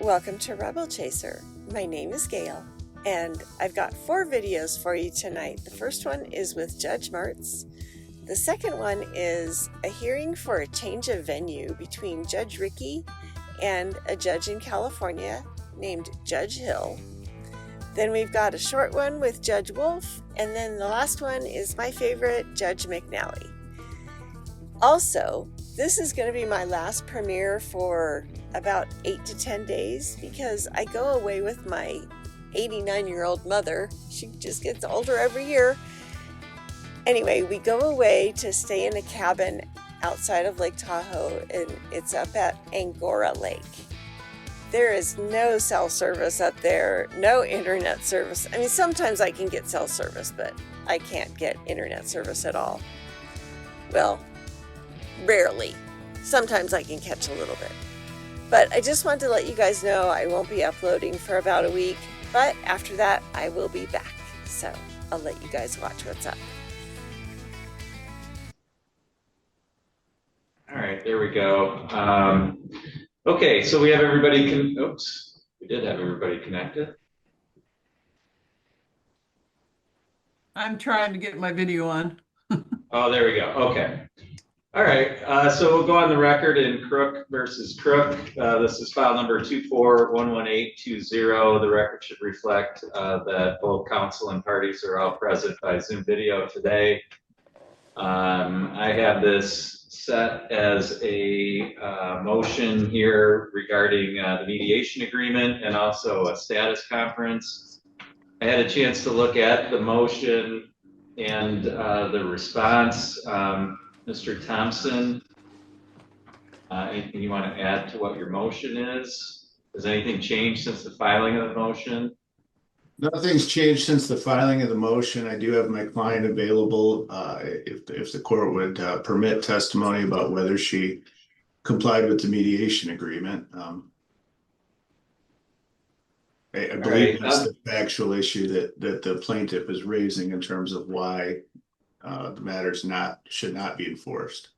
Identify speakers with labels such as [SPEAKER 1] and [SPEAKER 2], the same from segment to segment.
[SPEAKER 1] Welcome to Rebel Chaser. My name is Gail, and I've got 4 videos for you tonight. The first one is with Judge Martz. The second one is a hearing for a change of venue between Judge Ricky and a judge in California named Judge Hill. Then we've got a short one with Judge Wolf, and then the last one is my favorite, Judge McNally. Also, this is going to be my last premiere for about 8 to 10 days because I go away with my 89-year-old mother. She just gets older every year. Anyway, we go away to stay in a cabin outside of Lake Tahoe, and it's up at Angora Lake. There is no cell service up there, no internet service. I mean, sometimes I can get cell service, but I can't get internet service at all. Well, rarely. Sometimes I can catch a little bit. But I just wanted to let you guys know I won't be uploading for about a week, but after that I will be back. So I'll let you guys watch what's up.
[SPEAKER 2] All right, there we go. Okay, so we have everybody, we did have everybody connected.
[SPEAKER 3] I'm trying to get my video on.
[SPEAKER 2] Oh, there we go, okay. All right, so we'll go on the record in Crook versus Crook. This is file number 2411820. The record should reflect that both counsel and parties are all present by Zoom video today. I have this set as a motion here regarding the mediation agreement and also a status conference. I had a chance to look at the motion and the response. Mr. Thompson, anything you want to add to what your motion is? Has anything changed since the filing of the motion?
[SPEAKER 4] Nothing's changed since the filing of the motion. I do have my client available if the court would permit testimony about whether she complied with the mediation agreement. I believe that's the factual issue that the plaintiff is raising in terms of why the matters should not be enforced.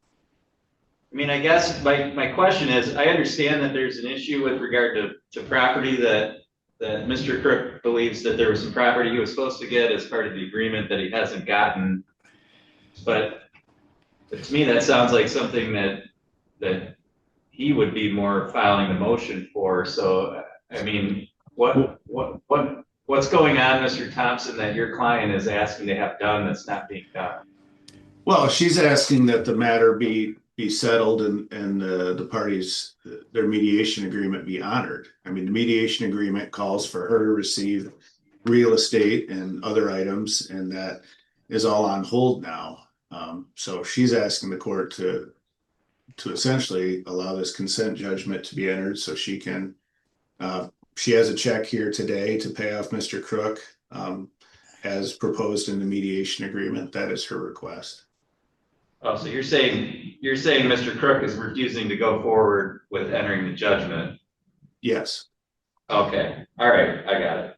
[SPEAKER 2] I mean, I guess my question is, I understand that there's an issue with regard to property that Mr. Crook believes that there was some property he was supposed to get as part of the agreement that he hasn't gotten. But to me, that sounds like something that he would be more filing the motion for. So, I mean, what's going on, Mr. Thompson, that your client is asking to have done that's not being done?
[SPEAKER 4] Well, she's asking that the matter be settled and the parties, their mediation agreement be honored. I mean, the mediation agreement calls for her to receive real estate and other items, and that is all on hold now. So she's asking the court to essentially allow this consent judgment to be entered so she can she has a check here today to pay off Mr. Crook as proposed in the mediation agreement. That is her request.
[SPEAKER 2] Oh, so you're saying Mr. Crook is refusing to go forward with entering the judgment?
[SPEAKER 4] Yes.
[SPEAKER 2] Okay. All right. I got it.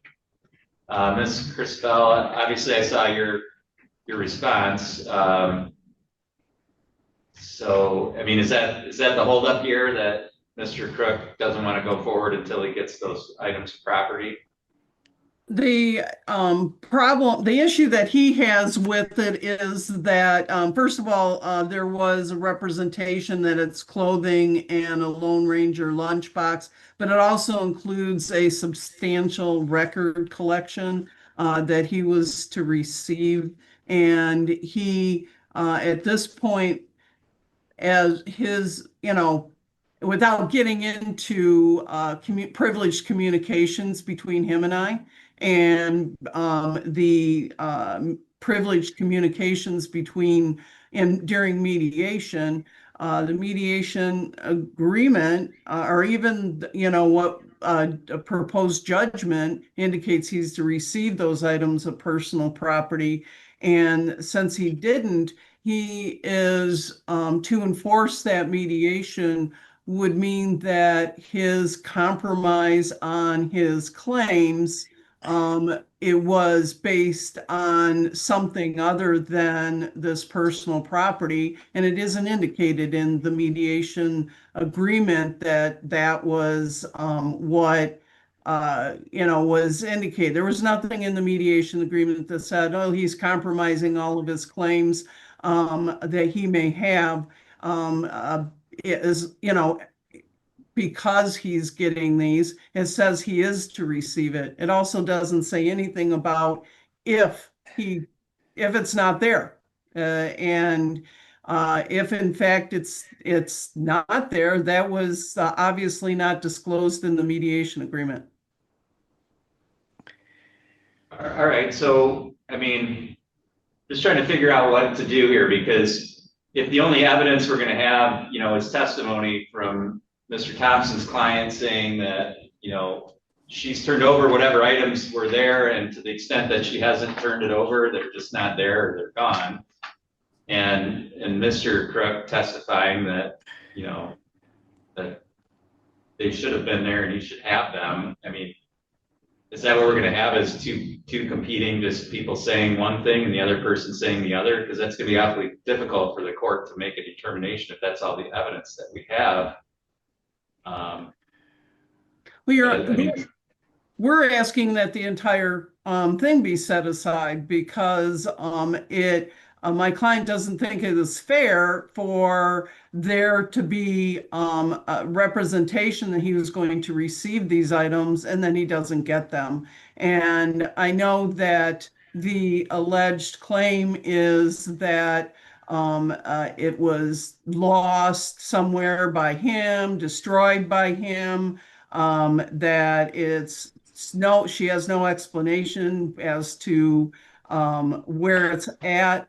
[SPEAKER 2] Ms. Crispell, obviously I saw your response. So, I mean, is that the holdup here, that Mr. Crook doesn't want to go forward until he gets those items of property?
[SPEAKER 3] The the issue that he has with it is that, first of all, there was a representation that it's clothing and a Lone Ranger lunchbox, but it also includes a substantial record collection that he was to receive. And he, at this point, as his, without getting into privileged communications between him and I, and the privileged communications during mediation, the mediation agreement, or even what a proposed judgment indicates he's to receive those items of personal property. And since he didn't, he is to enforce that mediation would mean that his compromise on his claims it was based on something other than this personal property, and it isn't indicated in the mediation agreement that that was what was indicated. There was nothing in the mediation agreement that said, oh, he's compromising all of his claims that he may have. Is because he's getting these, it says he is to receive it. It also doesn't say anything about if it's not there. And if in fact it's not there, that was obviously not disclosed in the mediation agreement.
[SPEAKER 2] All right, so, I mean, just trying to figure out what to do here, because if the only evidence we're gonna have, is testimony from Mr. Thompson's client saying that, she's turned over whatever items were there, and to the extent that she hasn't turned it over, they're just not there or they're gone. And Mr. Crook testifying that, that they should have been there and he should have them. I mean, is that what we're gonna have, is two competing, just people saying one thing and the other person saying the other? Because that's gonna be awfully difficult for the court to make a determination if that's all the evidence that we have.
[SPEAKER 3] We're asking that the entire thing be set aside because my client doesn't think it is fair for there to be a representation that he was going to receive these items and then he doesn't get them. And I know that the alleged claim is that it was lost somewhere by him, destroyed by him, that she has no explanation as to where it's at.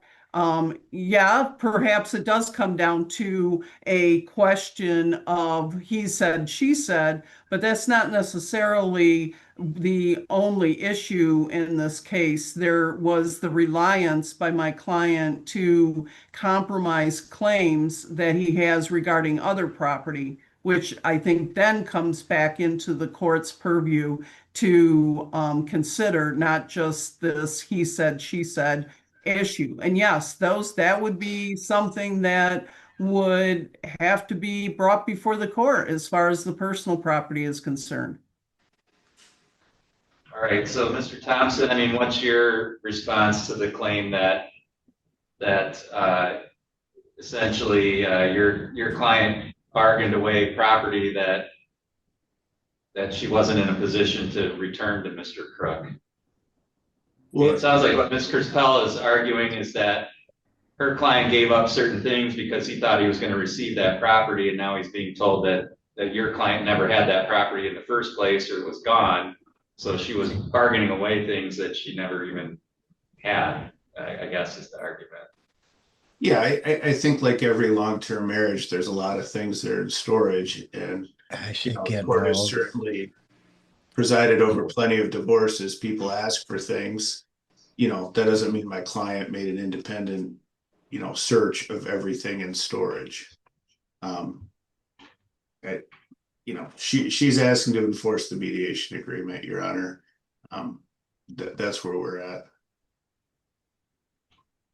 [SPEAKER 3] Yeah, perhaps it does come down to a question of he said, she said, but that's not necessarily the only issue in this case. There was the reliance by my client to compromise claims that he has regarding other property, which I think then comes back into the court's purview to consider, not just this he said, she said issue. And yes, that would be something that would have to be brought before the court as far as the personal property is concerned.
[SPEAKER 2] All right, so Mr. Thompson, I mean, what's your response to the claim that essentially your client bargained away property that she wasn't in a position to return to Mr. Crook? Well, it sounds like what Ms. Crispell is arguing is that her client gave up certain things because he thought he was going to receive that property, and now he's being told that your client never had that property in the first place or was gone. So she was bargaining away things that she never even had, I guess is the argument.
[SPEAKER 4] Yeah, I think like every long-term marriage, there's a lot of things that are in storage, and the court has certainly presided over plenty of divorces. People ask for things. That doesn't mean my client made an independent, search of everything in storage. She's asking to enforce the mediation agreement, Your Honor. That's where we're at.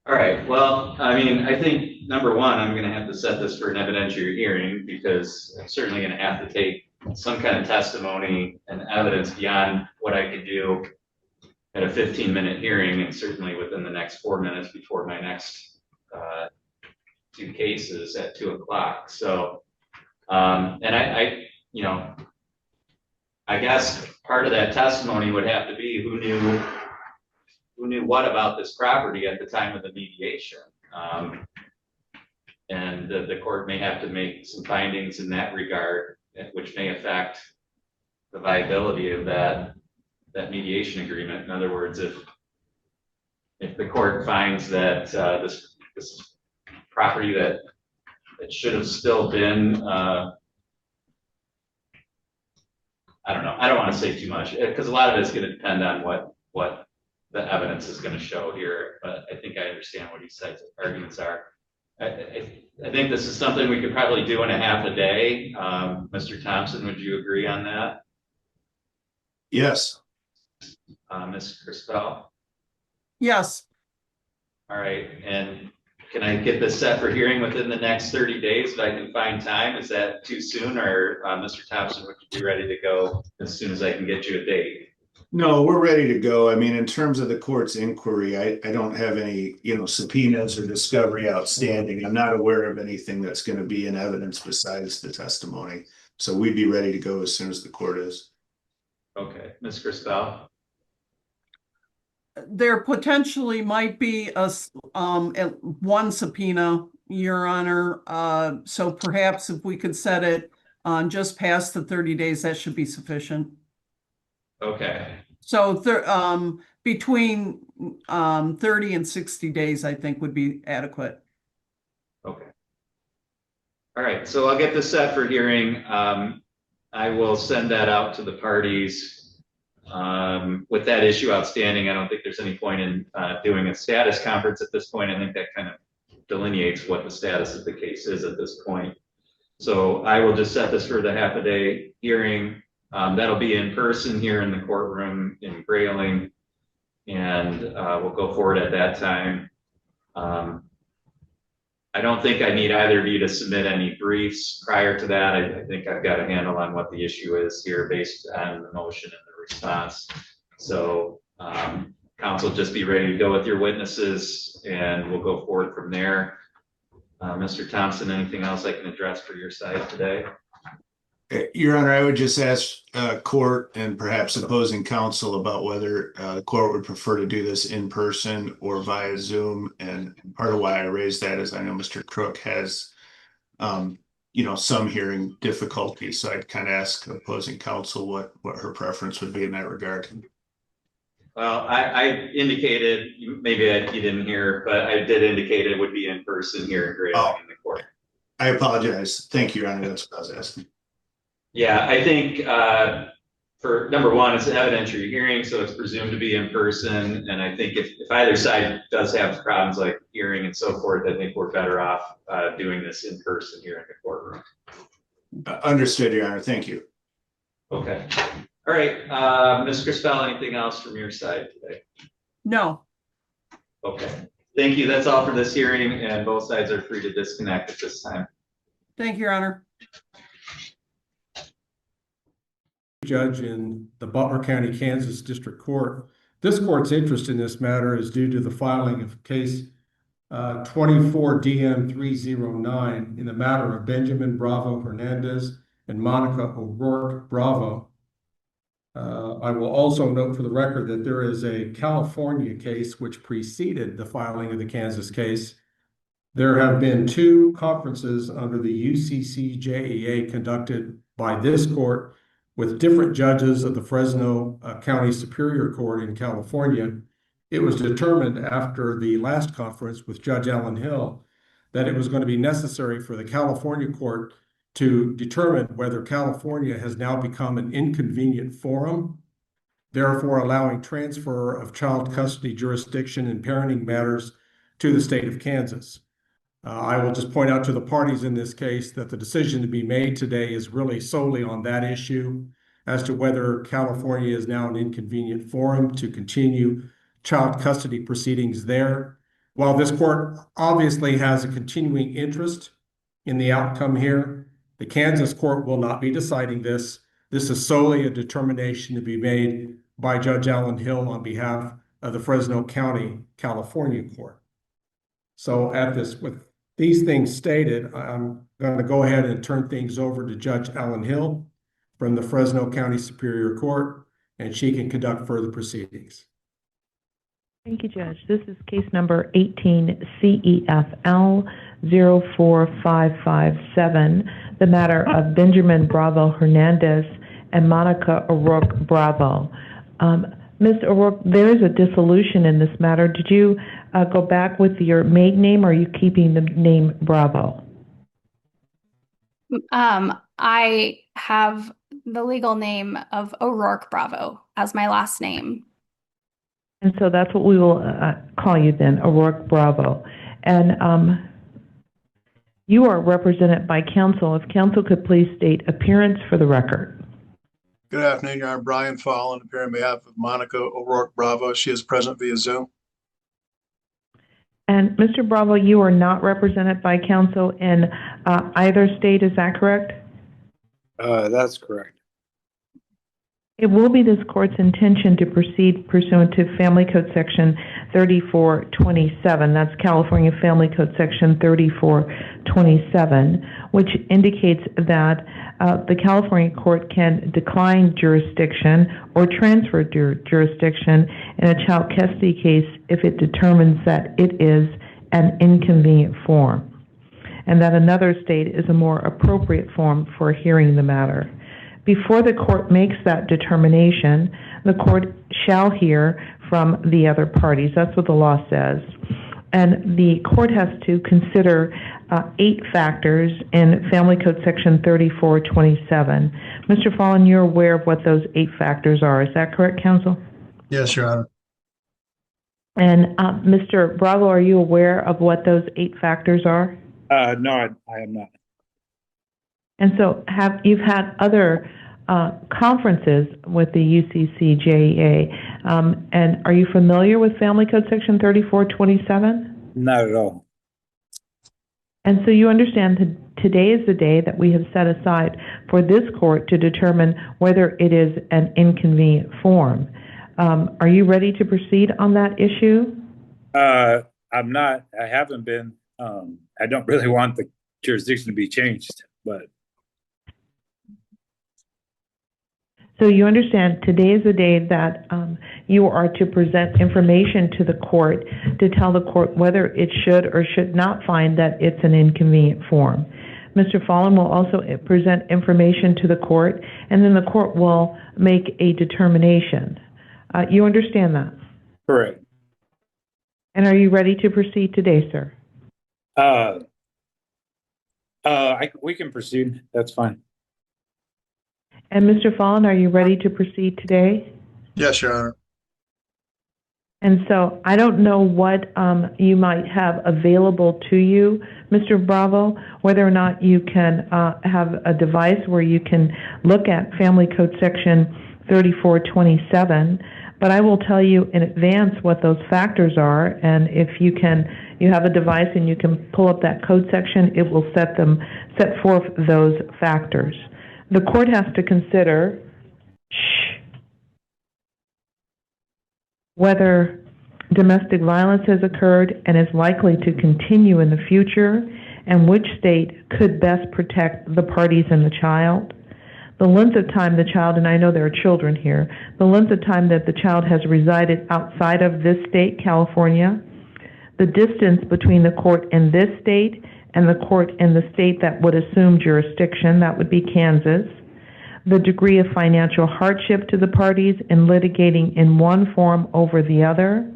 [SPEAKER 2] All right. Well, I mean, I think number one, I'm going to have to set this for an evidentiary hearing because I'm certainly going to have to take some kind of testimony and evidence beyond what I could do at a 15-minute hearing, and certainly within the next 4 minutes before my next two cases at 2 o'clock. So, and I guess part of that testimony would have to be who knew what about this property at the time of the mediation. And the court may have to make some findings in that regard, which may affect the viability of that mediation agreement. In other words, if the court finds that this property that should have still been, I don't know. I don't want to say too much because a lot of it's going to depend on what the evidence is going to show here. But I think I understand what he said the arguments are. I think this is something we could probably do in a half a day. Mr. Thompson, would you agree on that?
[SPEAKER 4] Yes.
[SPEAKER 2] Ms. Crispell?
[SPEAKER 3] Yes,
[SPEAKER 2] All right, and can I get this set for hearing within the next 30 days if I can find time? Is that too soon, or Mr. Thompson, would you be ready to go as soon as I can get you a date?
[SPEAKER 4] No, we're ready to go. I mean, in terms of the court's inquiry, I don't have any, subpoenas or discovery outstanding. I'm not aware of anything that's going to be in evidence besides the testimony. So we'd be ready to go as soon as the court is.
[SPEAKER 2] Okay, Ms. Crispell?
[SPEAKER 3] there potentially might be one subpoena, Your Honor. So perhaps if we could set it on just past the 30 days, that should be sufficient.
[SPEAKER 2] Okay,
[SPEAKER 3] So between 30 and 60 days, I think would be adequate.
[SPEAKER 2] okay. All right, so I'll get this set for hearing. I will send that out to the parties. With that issue outstanding, I don't think there's any point in doing a status conference at this point. I think that kind of delineates what the status of the case is at this point. So I will just set this for the half a day hearing. That'll be in person here in the courtroom in Grayling, and we'll go forward at that time. I don't think I need either of you to submit any briefs prior to that. I think I've got a handle on what the issue is here based on the motion and the response. So counsel, just be ready to go with your witnesses and we'll go forward from there. Mr. Thompson, anything else I can address for your side today?
[SPEAKER 4] Your Honor, I would just ask court and perhaps opposing counsel about whether the court would prefer to do this in person or via Zoom. And part of why I raised that is I know Mr. Crook has, some hearing difficulties. So I'd kind of ask opposing counsel what her preference would be in that regard.
[SPEAKER 2] Well, I indicated, maybe you didn't hear, but I did indicate it would be in person here in Grayling in the court.
[SPEAKER 4] I apologize. Thank you, Your Honor. That's what I was asking.
[SPEAKER 2] Yeah, I think for number one, it's an evidentiary hearing, so it's presumed to be in person. And I think if either side does have problems like hearing and so forth, I think we're better off doing this in person here in the courtroom.
[SPEAKER 4] Understood, Your Honor. Thank you.
[SPEAKER 2] Okay. All right, Ms. Crispell, anything else from your side today?
[SPEAKER 3] No.
[SPEAKER 2] Okay. Thank you. That's all for this hearing, and both sides are free to disconnect at this time.
[SPEAKER 3] Thank you, Your Honor.
[SPEAKER 5] Judge in the Butler County, Kansas District Court. This court's interest in this matter is due to the filing of case 24-DM-309 in the matter of Benjamin Bravo Hernandez and Monica O'Rourke Bravo. I will also note for the record that there is a California case which preceded the filing of the Kansas case. There have been 2 conferences under the UCCJEA conducted by this court with different judges of the Fresno County Superior Court in California. It was determined after the last conference with Judge Allen Hill that it was going to be necessary for the California court to determine whether California has now become an inconvenient forum, therefore allowing transfer of child custody jurisdiction in parenting matters to the state of Kansas. I will just point out to the parties in this case that the decision to be made today is really solely on that issue as to whether California is now an inconvenient forum to continue child custody proceedings there. While this court obviously has a continuing interest in the outcome here, the Kansas court will not be deciding this. This is solely a determination to be made by Judge Allen Hill on behalf of the Fresno County, California court. So with these things stated, I'm going to go ahead and turn things over to Judge Allen Hill from the Fresno County Superior Court, and she can conduct further proceedings.
[SPEAKER 6] Thank you, Judge. This is case number 18 CEFL 04557, the matter of Benjamin Bravo Hernandez and Monica O'Rourke Bravo. Mr. O'Rourke, there is a dissolution in this matter. Did you go back with your maiden name, or are you keeping the name Bravo?
[SPEAKER 7] I have the legal name of O'Rourke Bravo as my last name.
[SPEAKER 6] And so that's what we will call you then, O'Rourke Bravo. And you are represented by counsel. If counsel could please state appearance for the record.
[SPEAKER 8] Good afternoon, Your Honor. Brian Fallon, appearing on behalf of Monica O'Rourke Bravo. She is present via Zoom.
[SPEAKER 6] And Mr. Bravo, you are not represented by counsel in either state, is that correct?
[SPEAKER 9] That's correct.
[SPEAKER 6] It will be this court's intention to proceed pursuant to Family Code Section 3427. That's California Family Code Section 3427, which indicates that the California court can decline jurisdiction or transfer jurisdiction in a child custody case if it determines that it is an inconvenient form, and that another state is a more appropriate form for hearing the matter. Before the court makes that determination, the court shall hear from the other parties. That's what the law says. And the court has to consider 8 factors in Family Code Section 3427. Mr. Fallon, you're aware of what those 8 factors are. Is that correct, counsel?
[SPEAKER 8] Yes, Your Honor.
[SPEAKER 6] And Mr. Bravo, are you aware of what those 8 factors are?
[SPEAKER 9] No, I am not.
[SPEAKER 6] And so you've had other conferences with the UCCJEA, and are you familiar with Family Code Section 3427?
[SPEAKER 9] Not at all.
[SPEAKER 6] And so you understand that today is the day that we have set aside for this court to determine whether it is an inconvenient form. Are you ready to proceed on that issue?
[SPEAKER 9] I'm not. I haven't been. I don't really want the jurisdiction to be changed, but.
[SPEAKER 6] So you understand today is the day that you are to present information to the court to tell the court whether it should or should not find that it's an inconvenient form. Mr. Fallon will also present information to the court, and then the court will make a determination. You understand that?
[SPEAKER 9] Correct.
[SPEAKER 6] And are you ready to proceed today, sir?
[SPEAKER 9] We can proceed. That's fine.
[SPEAKER 6] And Mr. Fallon, are you ready to proceed today?
[SPEAKER 8] Yes, Your Honor.
[SPEAKER 6] And so I don't know what you might have available to you, Mr. Bravo, whether or not you can have a device where you can look at Family Code Section 3427, but I will tell you in advance what those factors are, and if you have a device and you can pull up that code section, it will set forth those factors. The court has to consider whether domestic violence has occurred and is likely to continue in the future, and which state could best protect the parties and the child. The length of time the child, and I know there are children here, the length of time that the child has resided outside of this state, California, the distance between the court in this state and the court in the state that would assume jurisdiction, that would be Kansas, the degree of financial hardship to the parties in litigating in one form over the other,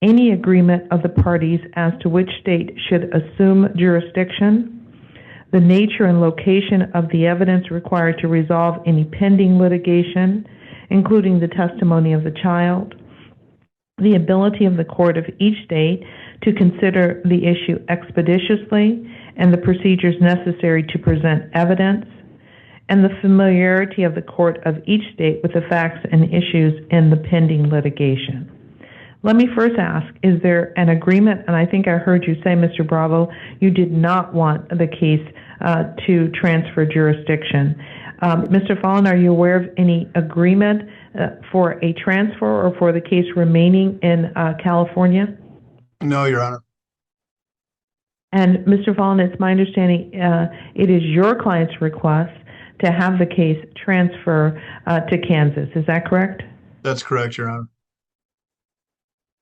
[SPEAKER 6] any agreement of the parties as to which state should assume jurisdiction, the nature and location of the evidence required to resolve any pending litigation, including the testimony of the child, the ability of the court of each state to consider the issue expeditiously and the procedures necessary to present evidence, and the familiarity of the court of each state with the facts and issues in the pending litigation. Let me first ask, is there an agreement, and I think I heard you say, Mr. Bravo, you did not want the case to transfer jurisdiction. Mr. Fallon, are you aware of any agreement for a transfer or for the case remaining in California?
[SPEAKER 8] No, Your Honor.
[SPEAKER 6] And Mr. Fallon, it's my understanding it is your client's request to have the case transfer to Kansas. Is that correct?
[SPEAKER 8] That's correct, Your Honor.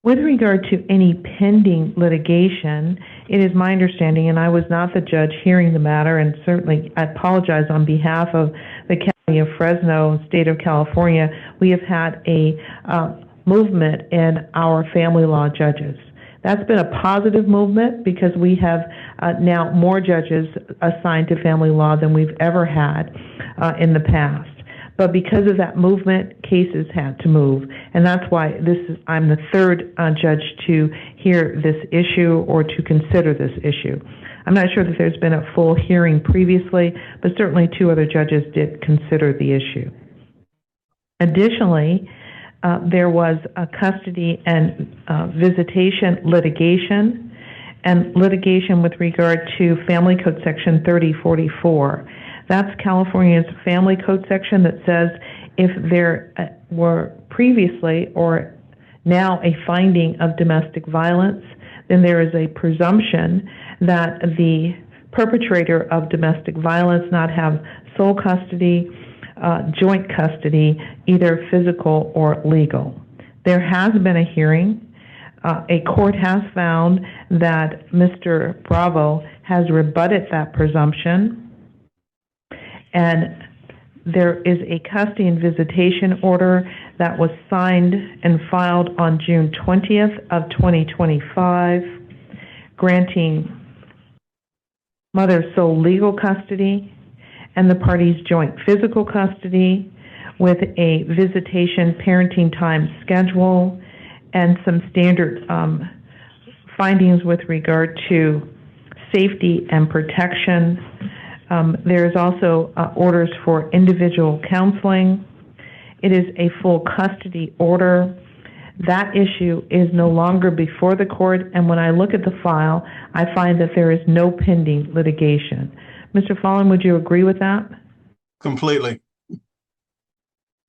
[SPEAKER 6] With regard to any pending litigation, it is my understanding, and I was not the judge hearing the matter, and certainly I apologize on behalf of the County of Fresno, State of California, we have had a movement in our family law judges. That's been a positive movement because we have now more judges assigned to family law than we've ever had in the past. But because of that movement, cases had to move. And that's why I'm the third judge to hear this issue or to consider this issue. I'm not sure that there's been a full hearing previously, but certainly 2 other judges did consider the issue. Additionally, there was a custody and visitation litigation and litigation with regard to Family Code Section 3044. That's California's Family Code section that says if there were previously or now a finding of domestic violence, then there is a presumption that the perpetrator of domestic violence not have sole custody, joint custody, either physical or legal. There has been a hearing. A court has found that Mr. Bravo has rebutted that presumption, and there is a custody and visitation order that was signed and filed on June 20th of 2025, granting mother's sole legal custody and the parties' joint physical custody with a visitation parenting time schedule and some standard findings with regard to safety and protection. There's also orders for individual counseling. It is a full custody order. That issue is no longer before the court, and when I look at the file, I find that there is no pending litigation. Mr. Fallon, would you agree with that?
[SPEAKER 8] Completely.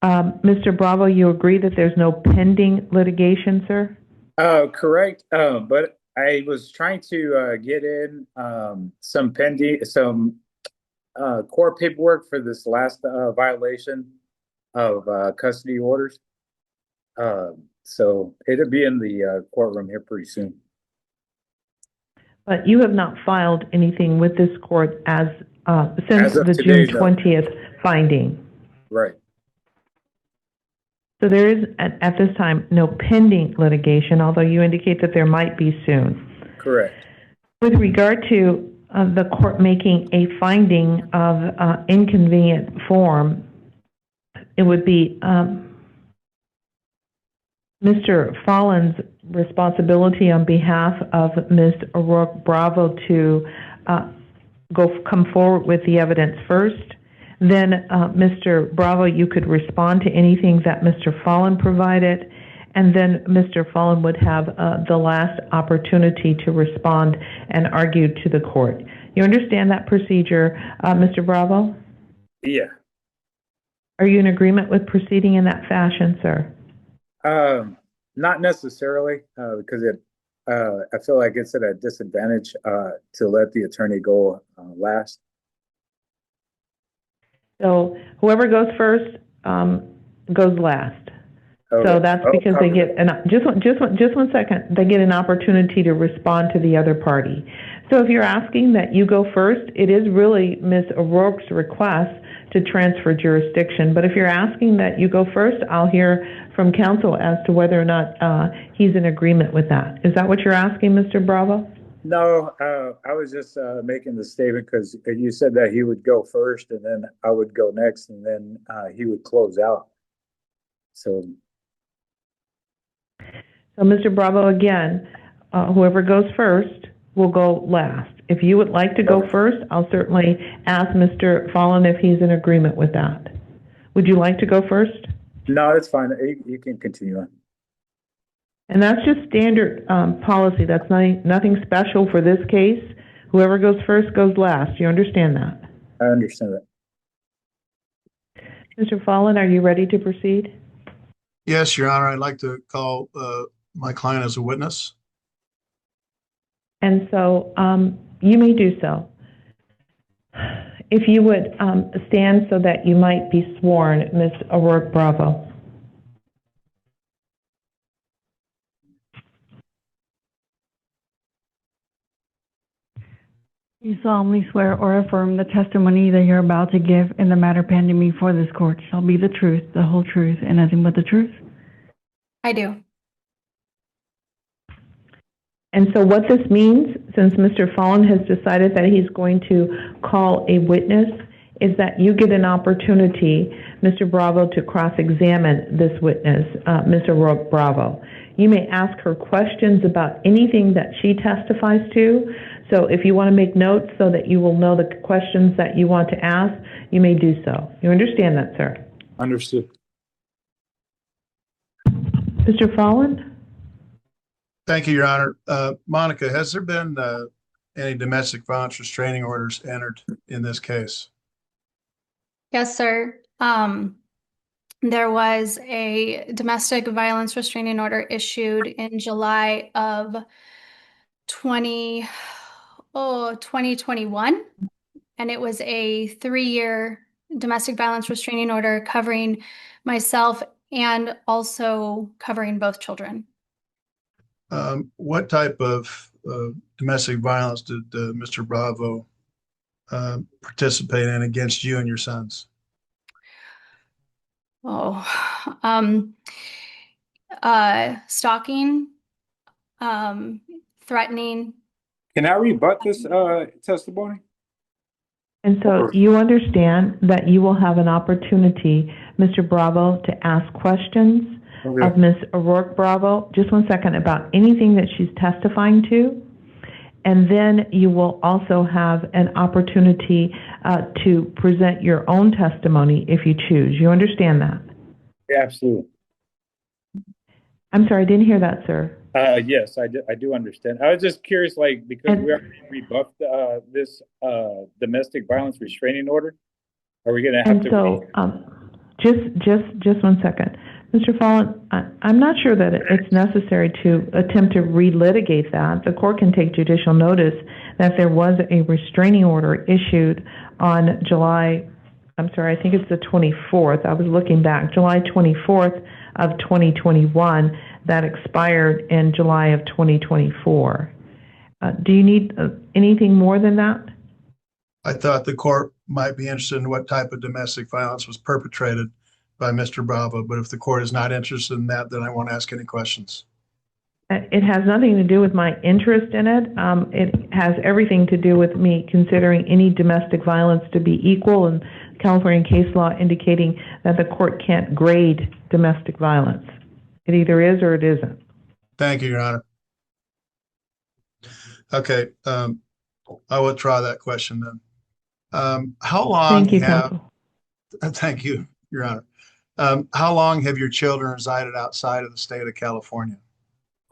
[SPEAKER 6] Mr. Bravo, you agree that there's no pending litigation, sir?
[SPEAKER 9] Correct. But I was trying to get in some court paperwork for this last violation of custody orders. So it'll be in the courtroom here pretty soon.
[SPEAKER 6] But you have not filed anything with this court since the
[SPEAKER 9] today,
[SPEAKER 6] June 20th finding.
[SPEAKER 9] Right.
[SPEAKER 6] So there is, at this time, no pending litigation, although you indicate that there might be soon.
[SPEAKER 9] Correct.
[SPEAKER 6] With regard to the court making a finding of inconvenient form, it would be Mr. Fallon's responsibility on behalf of Ms. O'Rourke Bravo to come forward with the evidence first. Then, Mr. Bravo, you could respond to anything that Mr. Fallon provided, and then Mr. Fallon would have the last opportunity to respond and argue to the court. You understand that procedure, Mr. Bravo?
[SPEAKER 9] Yeah.
[SPEAKER 6] Are you in agreement with proceeding in that fashion, sir?
[SPEAKER 9] Not necessarily, because I feel like it's at a disadvantage to let the attorney go last.
[SPEAKER 6] So whoever goes first goes last.
[SPEAKER 9] Okay.
[SPEAKER 6] So that's because they get just one second. They get an opportunity to respond to the other party. So if you're asking that you go first, it is really Ms. O'Rourke's request to transfer jurisdiction. But if you're asking that you go first, I'll hear from counsel as to whether or not he's in agreement with that. Is that what you're asking, Mr. Bravo?
[SPEAKER 9] No, I was just making the statement because you said that he would go first and then I would go next and then he would close out. So,
[SPEAKER 6] Mr. Bravo, again, whoever goes first will go last. If you would like to go first, I'll certainly ask Mr. Fallon if he's in agreement with that. Would you like to go first?
[SPEAKER 9] No, it's fine. You can continue on.
[SPEAKER 6] And that's just standard policy. That's nothing special for this case. Whoever goes first goes last. You understand that?
[SPEAKER 9] I understand that.
[SPEAKER 6] Mr. Fallon, are you ready to proceed?
[SPEAKER 8] Yes, Your Honor. I'd like to call my client as a witness.
[SPEAKER 6] And so you may do so. If you would stand so that you might be sworn, Ms. O'Rourke Bravo.
[SPEAKER 10] You solemnly swear or affirm the testimony that you're about to give in the matter pending before this court shall be the truth, the whole truth, and nothing but the truth?
[SPEAKER 7] I do.
[SPEAKER 6] And so what this means, since Mr. Fallon has decided that he's going to call a witness, is that you get an opportunity, Mr. Bravo, to cross-examine this witness, Ms. O'Rourke Bravo. You may ask her questions about anything that she testifies to. So if you want to make notes so that you will know the questions that you want to ask, you may do so. You understand that, sir?
[SPEAKER 9] Understood.
[SPEAKER 6] Mr. Fallon?
[SPEAKER 8] Thank you, Your Honor. Monica, has there been any domestic violence restraining orders entered in this case?
[SPEAKER 7] Yes, sir. There was a domestic violence restraining order issued in July of 2021, and it was a 3-year domestic violence restraining order covering myself and also covering both children.
[SPEAKER 8] What type of domestic violence did Mr. Bravo participate in against you and your sons?
[SPEAKER 7] Stalking, threatening.
[SPEAKER 9] Can I rebut this testimony?
[SPEAKER 6] And so you understand that you will have an opportunity, Mr. Bravo, to ask questions of Ms. O'Rourke Bravo, just one second, about anything that she's testifying to. And then you will also have an opportunity to present your own testimony if you choose. You understand that?
[SPEAKER 9] Absolutely.
[SPEAKER 6] I'm sorry, I didn't hear that, sir.
[SPEAKER 9] Yes, I do understand. I was just curious, like, because we already rebuffed this domestic violence restraining order. Are we going to have
[SPEAKER 6] And so, just one second. Mr. Fallon, I'm not sure that it's necessary to attempt to relitigate that. The court can take judicial notice that there was a restraining order issued on July, I'm sorry, I think it's the 24th. I was looking back, July 24th of 2021 that expired in July of 2024. Do you need anything more than that?
[SPEAKER 8] I thought the court might be interested in what type of domestic violence was perpetrated by Mr. Bravo, but if the court is not interested in that, then I won't ask any questions.
[SPEAKER 6] It has nothing to do with my interest in it. It has everything to do with me considering any domestic violence to be equal, and California case law indicating that the court can't grade domestic violence. It either is or it isn't.
[SPEAKER 8] Thank you, Your Honor. Okay, I will withdraw that question then. How long
[SPEAKER 6] Thank you, counsel.
[SPEAKER 8] Thank you, Your Honor. How long have your children resided outside of the state of California?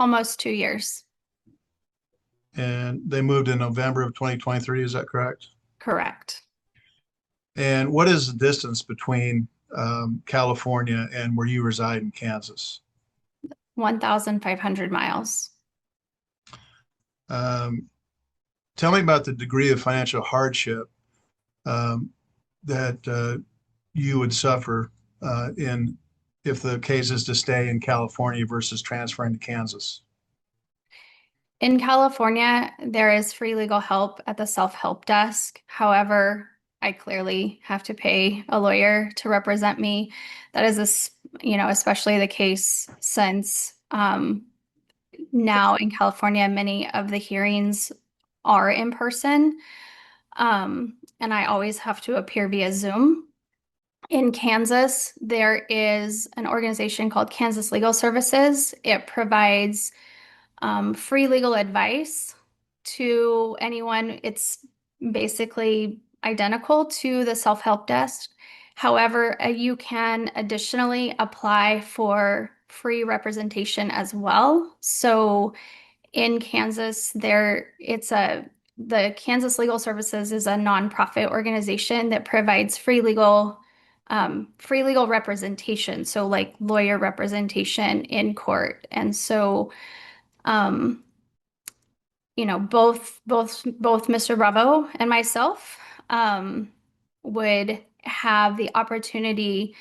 [SPEAKER 7] Almost 2 years.
[SPEAKER 8] And they moved in November of 2023, is that correct?
[SPEAKER 7] Correct.
[SPEAKER 8] And what is the distance between California and where you reside in Kansas?
[SPEAKER 7] 1,500 miles.
[SPEAKER 8] Tell me about the degree of financial hardship that you would suffer if the case is to stay in California versus transferring to Kansas.
[SPEAKER 7] In California, there is free legal help at the self-help desk. However, I clearly have to pay a lawyer to represent me. That is, especially the case since now in California, many of the hearings are in person, and I always have to appear via Zoom. In Kansas, there is an organization called Kansas Legal Services. It provides free legal advice to anyone. It's basically identical to the self-help desk. However, you can additionally apply for free representation as well. So in Kansas, the Kansas Legal Services is a nonprofit organization that provides free legal representation. So like lawyer representation in court. And so, both Mr. Bravo and myself would have the opportunity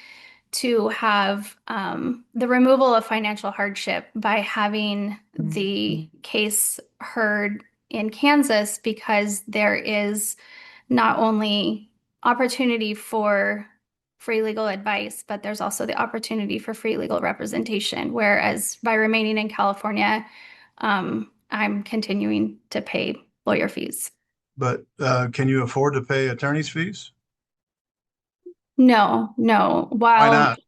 [SPEAKER 7] to have the removal of financial hardship by having the case heard in Kansas, because there is not only opportunity for free legal advice, but there's also the opportunity for free legal representation. Whereas by remaining in California, I'm continuing to pay lawyer fees.
[SPEAKER 8] But can you afford to pay attorney's fees?
[SPEAKER 7] No.
[SPEAKER 8] Why not?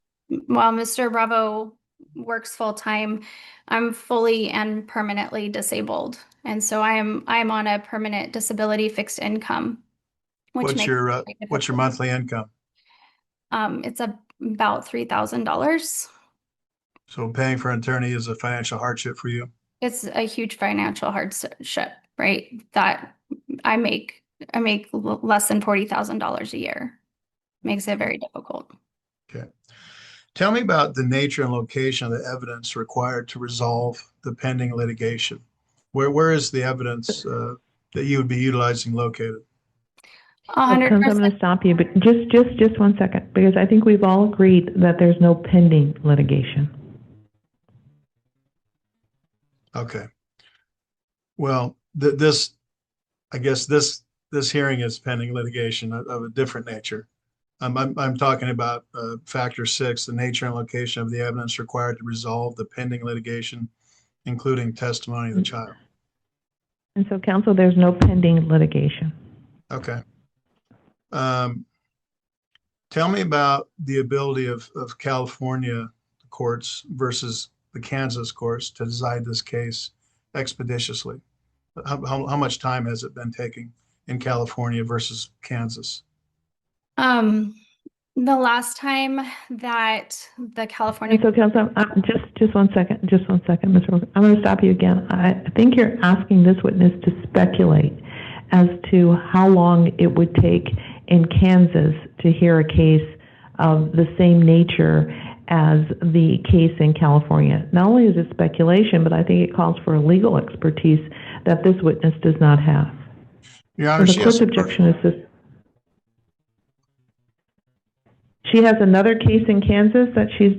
[SPEAKER 7] While Mr. Bravo works full time, I'm fully and permanently disabled, and so I'm on a permanent disability fixed income.
[SPEAKER 8] What's your monthly income?
[SPEAKER 7] It's about $3,000.
[SPEAKER 8] So paying for an attorney is a financial hardship for you?
[SPEAKER 7] It's a huge financial hardship, right? That I make less than $40,000 a year. Makes it very difficult.
[SPEAKER 8] Okay. Tell me about the nature and location of the evidence required to resolve the pending litigation. Where is the evidence that you would be utilizing located?
[SPEAKER 6] I'm going to stop you, but just 1 second, because I think we've all agreed that there's no pending litigation.
[SPEAKER 8] Okay. Well, I guess this hearing is pending litigation of a different nature. I'm talking about factor 6, the nature and location of the evidence required to resolve the pending litigation, including testimony of the child.
[SPEAKER 6] And so, counsel, there's no pending litigation.
[SPEAKER 8] Okay. Tell me about the ability of California courts versus the Kansas courts to decide this case expeditiously. How much time has it been taking in California versus Kansas?
[SPEAKER 7] The last time that the California.
[SPEAKER 6] And so, counsel, just 1 second, Mr. Rook. I'm going to stop you again. I think you're asking this witness to speculate as to how long it would take in Kansas to hear a case of the same nature as the case in California. Not only is it speculation, but I think it calls for a legal expertise that this witness does not have.
[SPEAKER 8] Your Honor,
[SPEAKER 6] so the court's objection is this. She has another case in Kansas that she's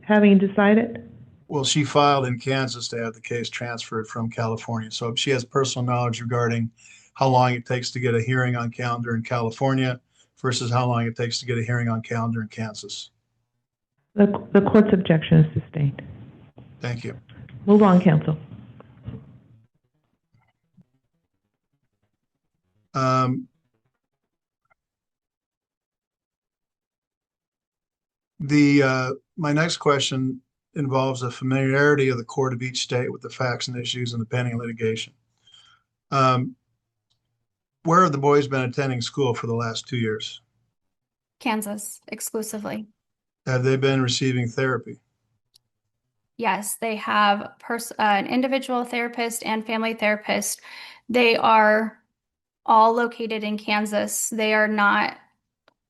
[SPEAKER 6] having decided?
[SPEAKER 8] Well, she filed in Kansas to have the case transferred from California. So she has personal knowledge regarding how long it takes to get a hearing on calendar in California versus how long it takes to get a hearing on calendar in Kansas.
[SPEAKER 6] The court's objection is sustained.
[SPEAKER 8] Thank you.
[SPEAKER 6] Move on, counsel.
[SPEAKER 8] My next question involves a familiarity of the court of each state with the facts and issues in the pending litigation. Where have the boys been attending school for the last 2 years?
[SPEAKER 7] Kansas exclusively.
[SPEAKER 8] Have they been receiving therapy?
[SPEAKER 7] Yes, they have an individual therapist and family therapist. They are all located in Kansas. They are not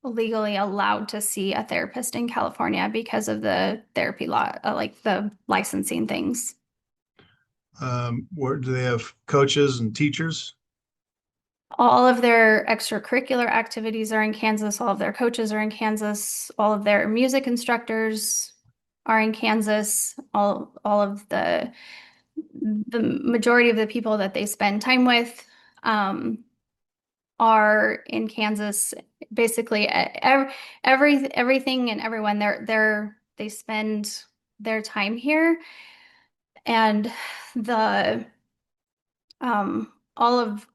[SPEAKER 7] legally allowed to see a therapist in California because of the therapy law, like the licensing things.
[SPEAKER 8] Where do they have coaches and teachers?
[SPEAKER 7] All of their extracurricular activities are in Kansas. All of their coaches are in Kansas. All of their music instructors are in Kansas. All of the majority of the people that they spend time with are in Kansas. Basically, everything and everyone they spend their time here, and the all of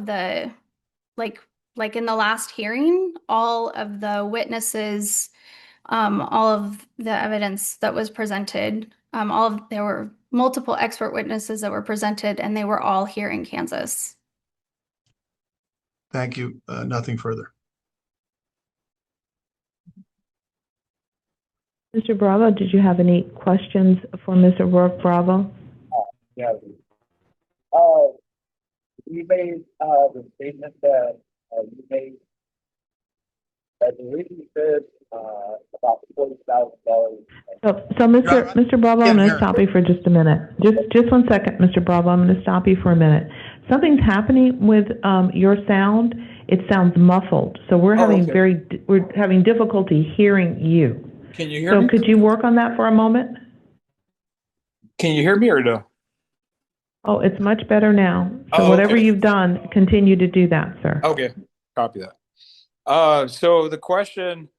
[SPEAKER 7] the like in the last hearing, all of the witnesses, all of the evidence that was presented, there were multiple expert witnesses that were presented, and they were all here in Kansas.
[SPEAKER 8] Thank you. Nothing further.
[SPEAKER 6] Mr. Bravo, did you have any questions for Mr. Rourke Bravo?
[SPEAKER 9] Yeah. You made the statement that you made. I believe you said about $40,000.
[SPEAKER 6] So Mr. Bravo, I'm going to stop you for just a minute. Just 1 second, Mr. Bravo. I'm going to stop you for a minute. Something's happening with your sound. It sounds muffled, so we're having difficulty hearing you.
[SPEAKER 11] Can you hear me?
[SPEAKER 6] So could you work on that for a moment?
[SPEAKER 11] Can you hear me or no?
[SPEAKER 6] Oh, it's much better now. So
[SPEAKER 11] Oh,
[SPEAKER 6] whatever
[SPEAKER 11] okay.
[SPEAKER 6] you've done, continue to do that, sir.
[SPEAKER 11] Okay, copy that. So the question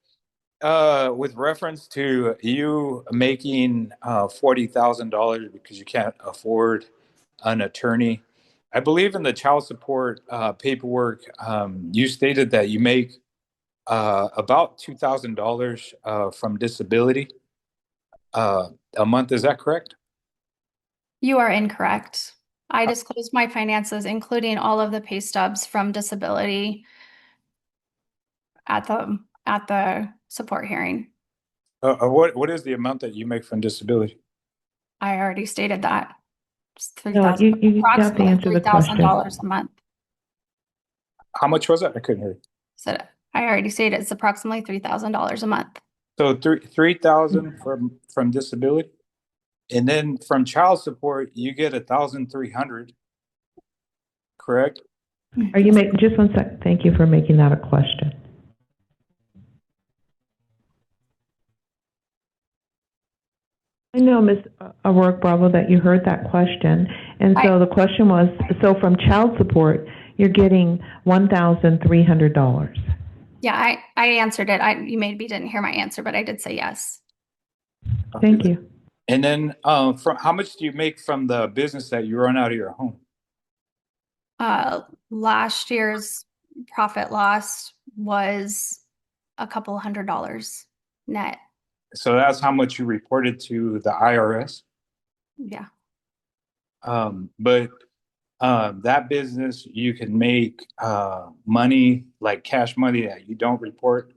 [SPEAKER 11] with reference to you making $40,000 because you can't afford an attorney, I believe in the child support paperwork, you stated that you make about $2,000 from disability a month. Is that correct?
[SPEAKER 7] You are incorrect. I disclosed my finances, including all of the pay stubs from disability at the support hearing.
[SPEAKER 11] What is the amount that you make from disability?
[SPEAKER 7] I already stated that. It's
[SPEAKER 6] No, you have to answer the question.
[SPEAKER 7] $3,000 a month.
[SPEAKER 11] How much was it? I couldn't hear you.
[SPEAKER 7] So I already stated it's approximately $3,000 a month.
[SPEAKER 11] So 3,000 from disability, and then from child support you get 1,300. Correct?
[SPEAKER 6] Are you making, just one sec, thank you for making that a question. I know, Ms. O'Rourke Bravo, that you heard that question, and so the question was, so from child support, you're getting $1,300.
[SPEAKER 7] Yeah, I answered it. You maybe didn't hear my answer, but I did say yes.
[SPEAKER 6] Thank you.
[SPEAKER 11] And then from how much do you make from the business that you run out of your home?
[SPEAKER 7] Last year's profit loss was a couple $100 net.
[SPEAKER 11] So that's how much you reported to the IRS.
[SPEAKER 7] Yeah.
[SPEAKER 11] But that business, you can make money, like cash money, that you don't report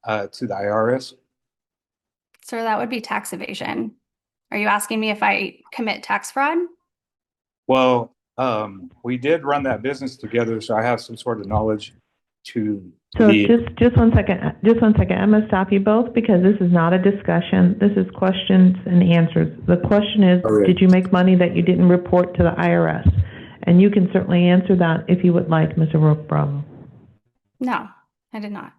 [SPEAKER 11] to the IRS.
[SPEAKER 7] So that would be tax evasion. Are you asking me if I commit tax fraud?
[SPEAKER 11] Well, we did run that business together, so I have some sort of knowledge to
[SPEAKER 6] So
[SPEAKER 11] the.
[SPEAKER 6] just one second. I'm going to stop you both because this is not a discussion. This is questions and answers. The question is, did you make money that you didn't report to the IRS? And you can certainly answer that if you would like, Ms. O'Rourke Bravo.
[SPEAKER 7] No, I did not.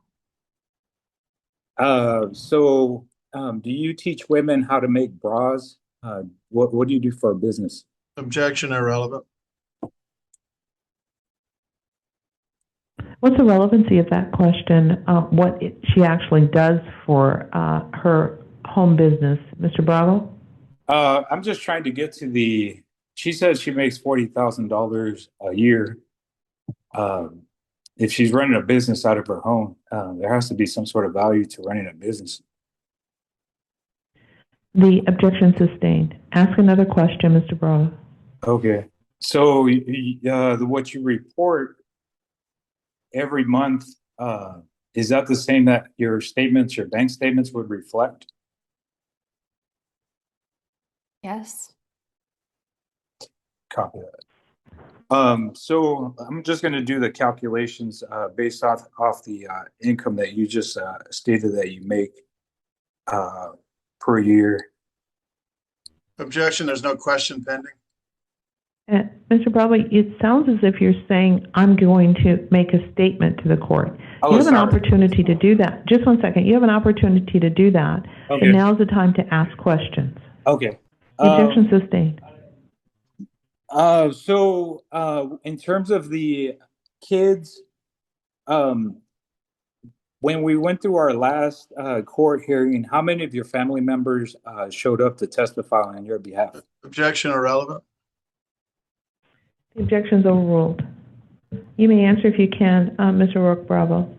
[SPEAKER 11] So do you teach women how to make bras? What do you do for a business?
[SPEAKER 8] Objection, irrelevant.
[SPEAKER 6] What's the relevancy of that question? What she actually does for her home business, Mr. Bravo?
[SPEAKER 11] I'm just trying to get to the. She says she makes $40,000 a year. If she's running a business out of her home, there has to be some sort of value to running a business.
[SPEAKER 6] The objection sustained. Ask another question, Mr. Bravo.
[SPEAKER 11] Okay. So what you report every month, is that the same that your statements, your bank statements would reflect?
[SPEAKER 7] Yes.
[SPEAKER 11] Copy that. So I'm just going to do the calculations based off the income that you just stated that you make per year.
[SPEAKER 8] Objection, there's no question pending.
[SPEAKER 6] Mr. Bravo, it sounds as if you're saying, I'm going to make a statement to the court.
[SPEAKER 11] Oh,
[SPEAKER 6] you have
[SPEAKER 11] sorry.
[SPEAKER 6] an opportunity to do that. Just one second. You have an opportunity to do that.
[SPEAKER 11] Okay.
[SPEAKER 6] But now's the time to ask questions.
[SPEAKER 11] Okay.
[SPEAKER 6] Objection sustained.
[SPEAKER 11] So in terms of the kids, when we went through our last court hearing, how many of your family members showed up to testify on your behalf?
[SPEAKER 8] Objection, irrelevant.
[SPEAKER 6] The objection's overruled. You may answer if you can, Mr. O'Rourke Bravo.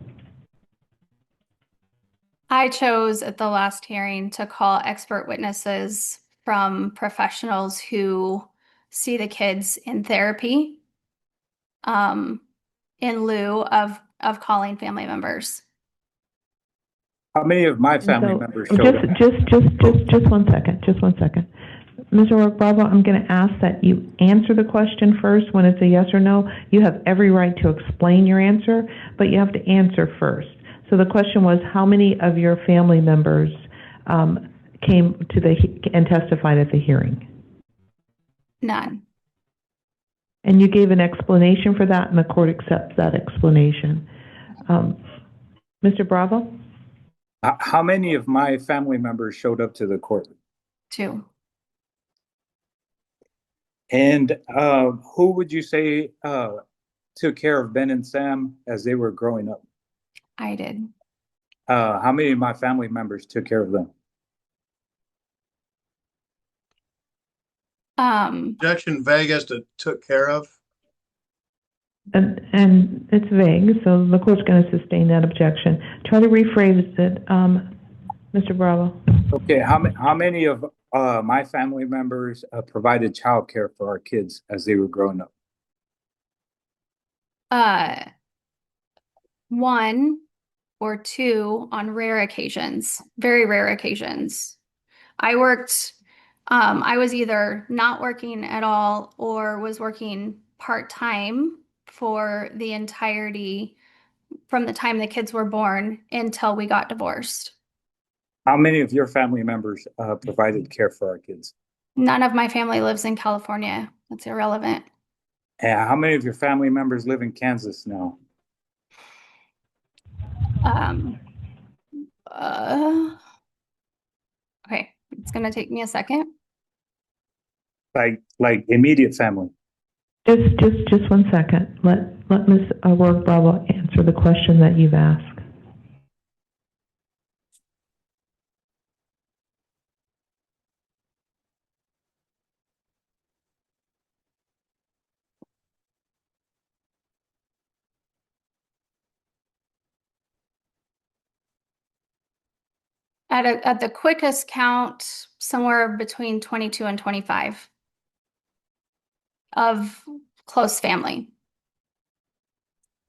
[SPEAKER 7] I chose at the last hearing to call expert witnesses from professionals who see the kids in therapy in lieu of calling family members.
[SPEAKER 11] How many of my family members showed up?
[SPEAKER 6] Just one second. Just one second. Mr. O'Rourke Bravo, I'm going to ask that you answer the question first when it's a yes or no. You have every right to explain your answer, but you have to answer first. So the question was, how many of your family members came to and testified at the hearing?
[SPEAKER 7] None.
[SPEAKER 6] And you gave an explanation for that, and the court accepts that explanation. Mr. Bravo?
[SPEAKER 11] How many of my family members showed up to the court?
[SPEAKER 7] 2.
[SPEAKER 11] And who would you say took care of Ben and Sam as they were growing up?
[SPEAKER 7] I did.
[SPEAKER 11] How many of my family members took care of them?
[SPEAKER 8] Objection vague as to took care of.
[SPEAKER 6] And it's vague, so the court's going to sustain that objection. Try to rephrase it, Mr. Bravo.
[SPEAKER 11] Okay, how many of my family members provided child care for our kids as they were growing up?
[SPEAKER 7] 1, or two on rare occasions, very rare occasions. I was either not working at all or was working part-time for the entirety from the time the kids were born until we got divorced.
[SPEAKER 9] How many of your family members provided care for our kids?
[SPEAKER 7] None of my family lives in California. That's irrelevant.
[SPEAKER 9] And how many of your family members live in Kansas now?
[SPEAKER 7] Okay, it's gonna take me a second.
[SPEAKER 9] Like immediate family?
[SPEAKER 6] Just 1 second. Let Ms. O'Rourke Bravo answer the question that you've asked.
[SPEAKER 7] At the quickest count, somewhere between 22 and 25 of close family.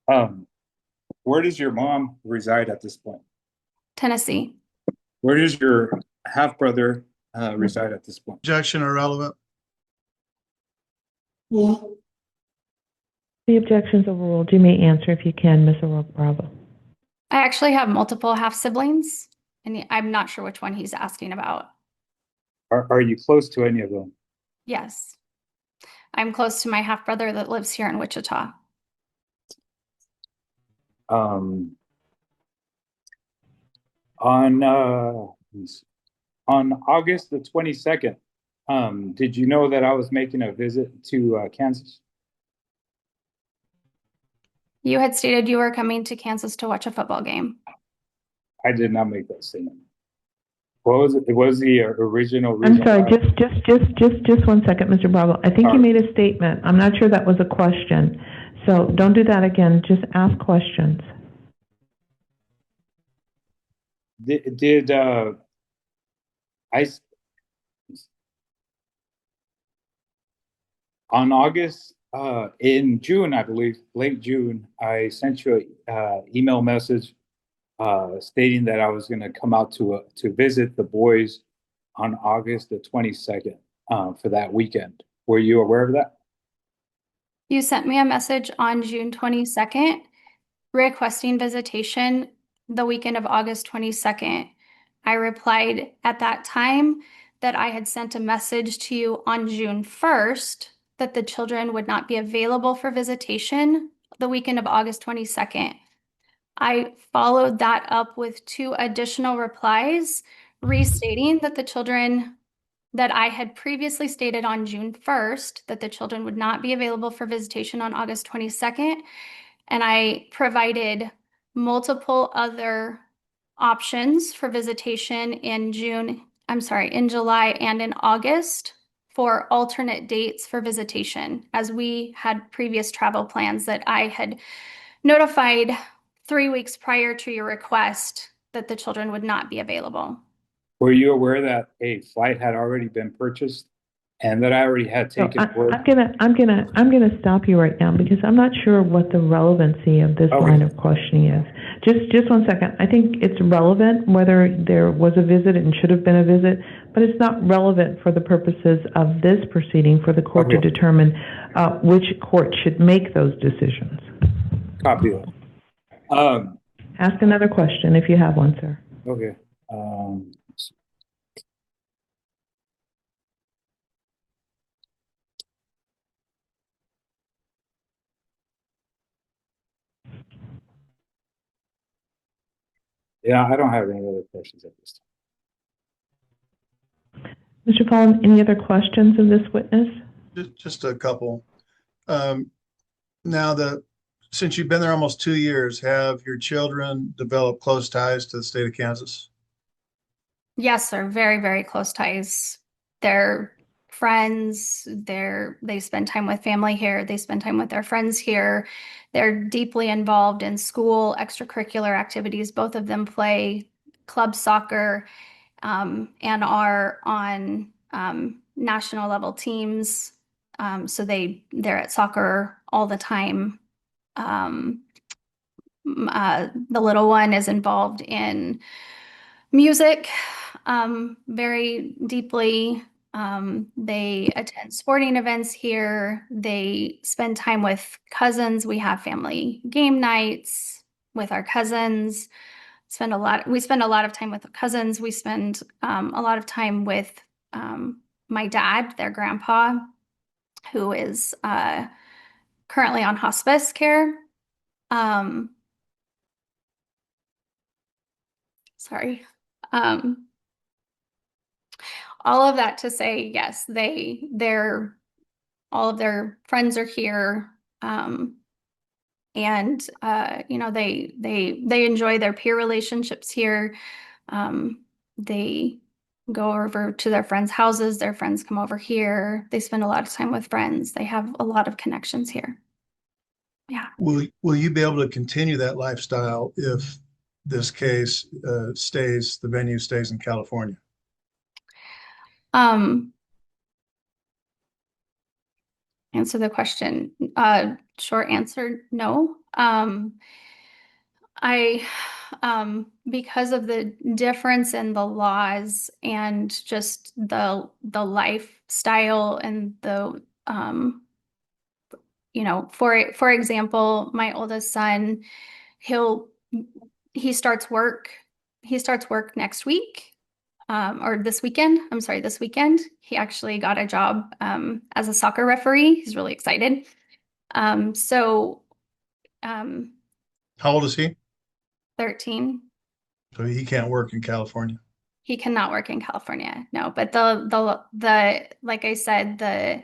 [SPEAKER 5] Where does your mom reside at this point?
[SPEAKER 7] Tennessee.
[SPEAKER 5] Where does your half-brother reside at this point?
[SPEAKER 8] Objection or relevant?
[SPEAKER 6] The objection's overruled. You may answer if you can, Ms. O'Rourke Bravo.
[SPEAKER 7] I actually have multiple half siblings, and I'm not sure which one he's asking about.
[SPEAKER 5] Are you close to any of them?
[SPEAKER 7] Yes. I'm close to my half brother that lives here in Wichita.
[SPEAKER 5] On August the 22nd, did you know that I was making a visit to Kansas?
[SPEAKER 7] You had stated you were coming to Kansas to watch a football game.
[SPEAKER 5] I did not make that statement. What was it? It was the original reason.
[SPEAKER 6] I'm sorry, just 1 second, Mr. Bravo. I think you made a statement. I'm not sure that was a question. So don't do that again. Just ask questions.
[SPEAKER 5] Did on August, in June, I believe, late June, I sent you an email message stating that I was going to come out to visit the boys on August the 22nd for that weekend. Were you aware of that?
[SPEAKER 7] You sent me a message on June 22nd requesting visitation the weekend of August 22nd. I replied at that time that I had sent a message to you on June 1st that the children would not be available for visitation the weekend of August 22nd. I followed that up with 2 additional replies restating that the children that I had previously stated on June 1st that the children would not be available for visitation on August 22nd. And I provided multiple other options for visitation in July and in August for alternate dates for visitation, as we had previous travel plans that I had notified 3 weeks prior to your request that the children would not be available.
[SPEAKER 5] Were you aware that a flight had already been purchased and that I already had taken work?
[SPEAKER 6] I'm gonna stop you right now because I'm not sure what the relevancy of this line of questioning is. Just 1 second. I think it's relevant whether there was a visit and should have been a visit, but it's not relevant for the purposes of this proceeding for the court to determine which court should make those decisions.
[SPEAKER 5] Copy that.
[SPEAKER 6] Ask another question if you have one, sir.
[SPEAKER 5] Okay. Yeah, I don't have any other questions at this time.
[SPEAKER 6] Mr. Paul, any other questions of this witness?
[SPEAKER 8] Just a couple. Now since you've been there almost 2 years, have your children developed close ties to the state of Kansas?
[SPEAKER 7] Yes, sir. Very, very close ties. They're friends. They spend time with family here. They spend time with their friends here. They're deeply involved in school extracurricular activities. Both of them play club soccer and are on national level teams. So they're at soccer all the time. The little one is involved in music very deeply. They attend sporting events here. They spend time with cousins. We have family game nights with our cousins. We spend a lot of time with cousins. We spend a lot of time with my dad, their grandpa, who is currently on hospice care. Sorry. All of that to say, yes, all of their friends are here. And they enjoy their peer relationships here. They go over to their friends' houses. Their friends come over here. They spend a lot of time with friends. They have a lot of connections here. Yeah.
[SPEAKER 8] Will you be able to continue that lifestyle if this case the venue stays in California?
[SPEAKER 7] Answer the question. Short answer, no. Because of the difference in the laws and just the lifestyle and the for example, my oldest son, he starts work next week, or this weekend. I'm sorry, this weekend. He actually got a job as a soccer referee. He's really excited.
[SPEAKER 8] How old is he?
[SPEAKER 7] 13.
[SPEAKER 8] So he can't work in California.
[SPEAKER 7] He cannot work in California, no. But like I said, the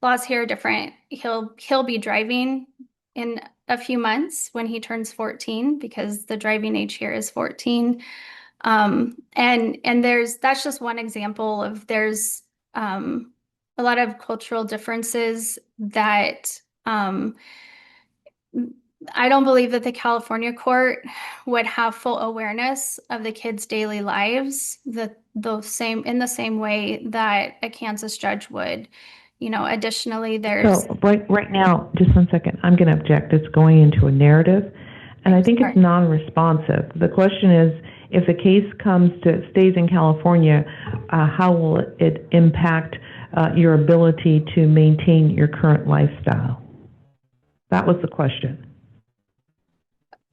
[SPEAKER 7] laws here are different. He'll be driving in a few months when he turns 14, because the driving age here is 14. And that's just one example of there's a lot of cultural differences that I don't believe that the California court would have full awareness of the kids' daily lives in the same way that a Kansas judge would. Additionally, there's
[SPEAKER 6] So right now, just 1 second, I'm going to object. It's going into a narrative, and I think it's non-responsive. The question is, if the case stays in California, how will it impact your ability to maintain your current lifestyle? That was the question.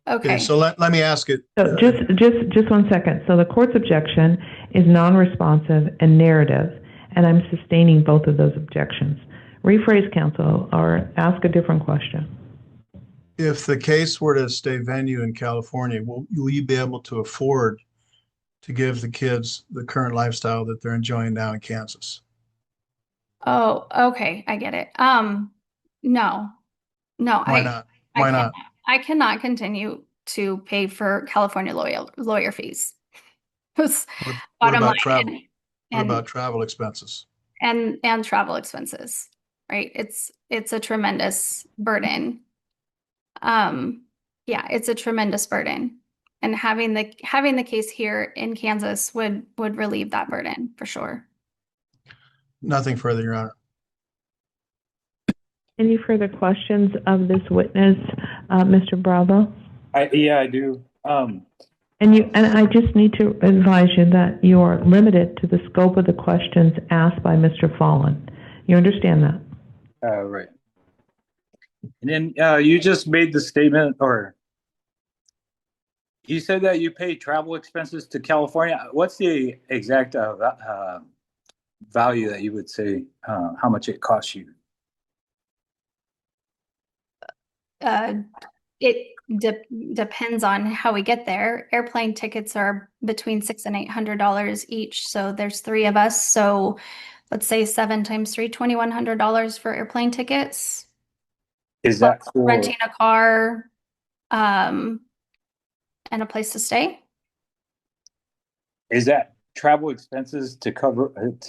[SPEAKER 7] Okay.
[SPEAKER 8] So let me ask it.
[SPEAKER 6] So just 1 second. So the court's objection is non-responsive and narrative, and I'm sustaining both of those objections. Rephrase, counsel, or ask a different question.
[SPEAKER 8] If the case were to stay venue in California, will you be able to afford to give the kids the current lifestyle that they're enjoying now in Kansas?
[SPEAKER 7] Oh, okay. I get it. No.
[SPEAKER 8] Why not? Why not?
[SPEAKER 7] I cannot continue to pay for California lawyer fees.
[SPEAKER 8] What
[SPEAKER 7] Bottom
[SPEAKER 8] about
[SPEAKER 7] line.
[SPEAKER 8] travel? What about travel expenses?
[SPEAKER 7] And travel expenses, right? It's a tremendous burden. Yeah, it's a tremendous burden. And having the case here in Kansas would relieve that burden for sure.
[SPEAKER 8] Nothing further, Your Honor.
[SPEAKER 6] Any further questions of this witness, Mr. Bravo?
[SPEAKER 11] Yeah, I do.
[SPEAKER 6] And I just need to advise you that you are limited to the scope of the questions asked by Mr. Fallon. You understand that?
[SPEAKER 11] Right. And then you just made the statement, or you said that you pay travel expenses to California. What's the exact value that you would say, how much it costs you?
[SPEAKER 7] It depends on how we get there. Airplane tickets are between $600 and $800 each. So there's 3 of us. So let's say 7 times 3, $2,100 for airplane tickets.
[SPEAKER 11] Is that for
[SPEAKER 7] renting a car, and a place to stay?
[SPEAKER 11] Is that travel expenses to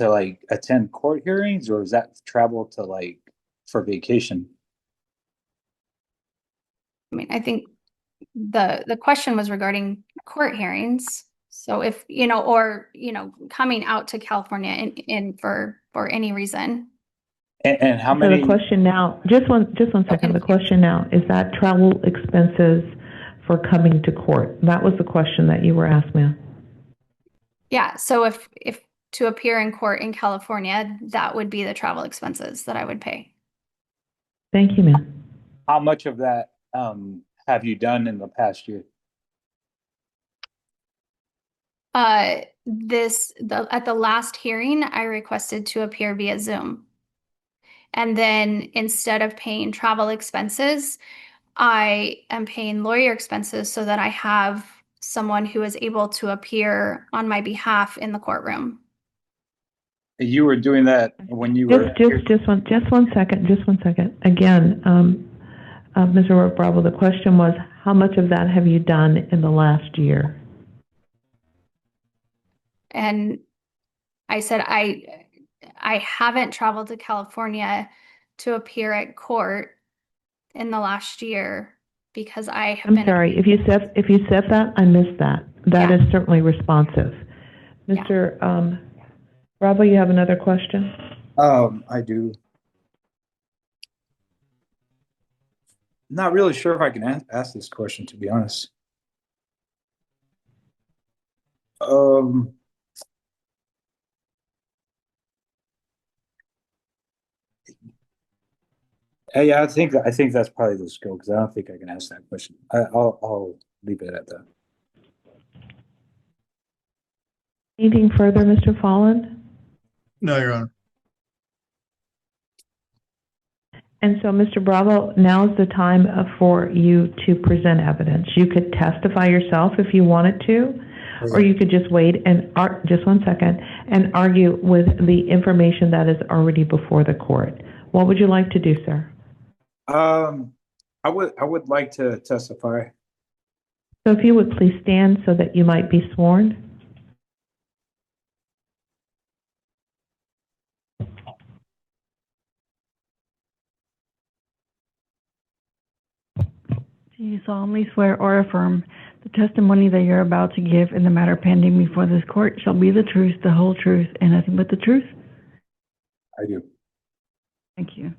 [SPEAKER 11] like attend court hearings, or is that travel to like for vacation?
[SPEAKER 7] I mean, I think the question was regarding court hearings. So if, or, coming out to California in for any reason.
[SPEAKER 11] And how
[SPEAKER 6] So
[SPEAKER 11] many?
[SPEAKER 6] the question now, just one second. The question now, is that travel expenses for coming to court? That was the question that you were asked, ma'am.
[SPEAKER 7] Yeah, so if to appear in court in California, that would be the travel expenses that I would pay.
[SPEAKER 6] Thank you, ma'am.
[SPEAKER 11] How much of that have you done in the past year?
[SPEAKER 7] At the last hearing, I requested to appear via Zoom. And then instead of paying travel expenses, I am paying lawyer expenses so that I have someone who is able to appear on my behalf in the courtroom.
[SPEAKER 11] You were doing that when you were
[SPEAKER 6] Just one second. Again, Mr. Rourke Bravo, the question was, how much of that have you done in the last year?
[SPEAKER 7] And I said, I haven't traveled to California to appear at court in the last year because I have
[SPEAKER 6] I'm sorry, if you said that, I missed that. That is certainly responsive. Mr. Bravo, you have another question?
[SPEAKER 11] I do. Not really sure if I can ask this question, to be honest. Yeah, I think that's probably the scope, because I don't think I can ask that question. I'll leave it at that.
[SPEAKER 6] Anything further, Mr. Folland?
[SPEAKER 8] No, Your Honor.
[SPEAKER 6] And so, Mr. Bravo, now is the time for you to present evidence. You could testify yourself if you wanted to, or you could just wait and just 1 second and argue with the information that is already before the court. What would you like to do, sir?
[SPEAKER 11] I would like to testify.
[SPEAKER 6] So if you would please stand so that you might be sworn.
[SPEAKER 10] Do you solemnly swear or affirm the testimony that you're about to give in the matter pending before this court shall be the truth, the whole truth, and nothing but the truth?
[SPEAKER 11] I do.
[SPEAKER 10] Thank you.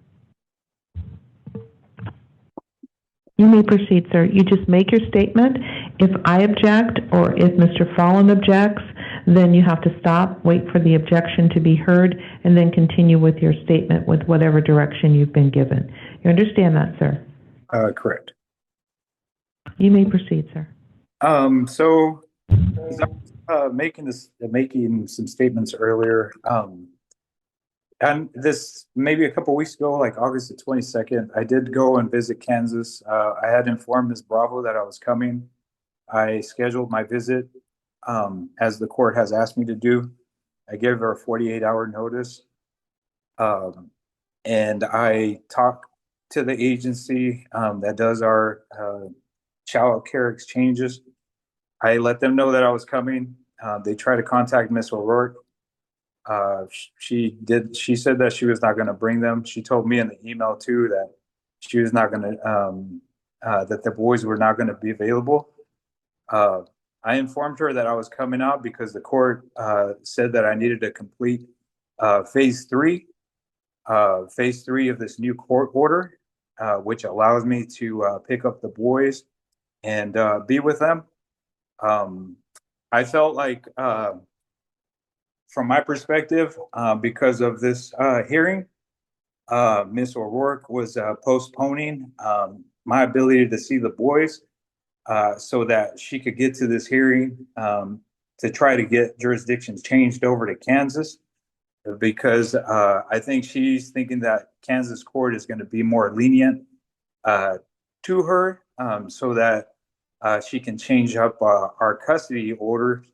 [SPEAKER 6] You may proceed, sir. You just make your statement. If I object or if Mr. Folland objects, then you have to stop, wait for the objection to be heard, and then continue with your statement with whatever direction you've been given. You understand that, sir?
[SPEAKER 11] Correct.
[SPEAKER 6] You may proceed, sir.
[SPEAKER 11] So making some statements earlier, and this maybe a couple weeks ago, like August the 22nd, I did go and visit Kansas. I had informed Ms. Bravo that I was coming. I scheduled my visit as the court has asked me to do. I gave her a 48-hour notice, and I talked to the agency that does our child care exchanges. I let them know that I was coming. They tried to contact Ms. O'Rourke. She said that she was not going to bring them. She told me in the email too that she was not going to, that the boys were not going to be available. I informed her that I was coming out because the court said that I needed to complete phase three of this new court order, which allows me to pick up the boys and be with them. I felt like, from my perspective, because of this hearing, Ms. O'Rourke was postponing my ability to see the boys so that she could get to this hearing to try to get jurisdictions changed over to Kansas, because I think she's thinking that Kansas court is going to be more lenient to her so that she can change up our custody order.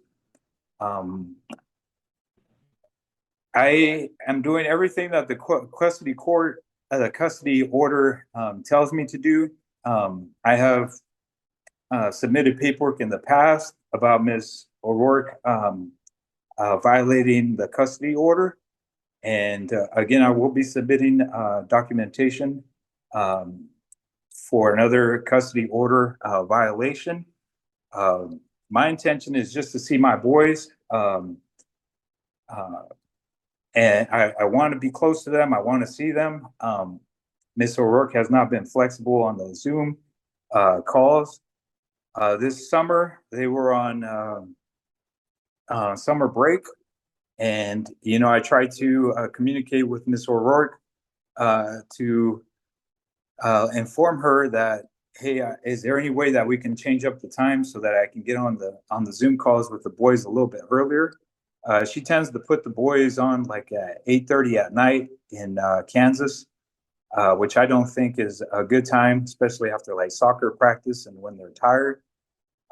[SPEAKER 11] I am doing everything that the custody court, the custody order tells me to do. I have submitted paperwork in the past about Ms. O'Rourke violating the custody order. And again, I will be submitting documentation for another custody order violation. My intention is just to see my boys. And I want to be close to them. I want to see them. Ms. O'Rourke has not been flexible on the Zoom calls. This summer, they were on summer break. And, I tried to communicate with Ms. O'Rourke to inform her that, hey, is there any way that we can change up the time so that I can get on the Zoom calls with the boys a little bit earlier? She tends to put the boys on like at 8:30 at night in Kansas, which I don't think is a good time, especially after like soccer practice and when they're tired.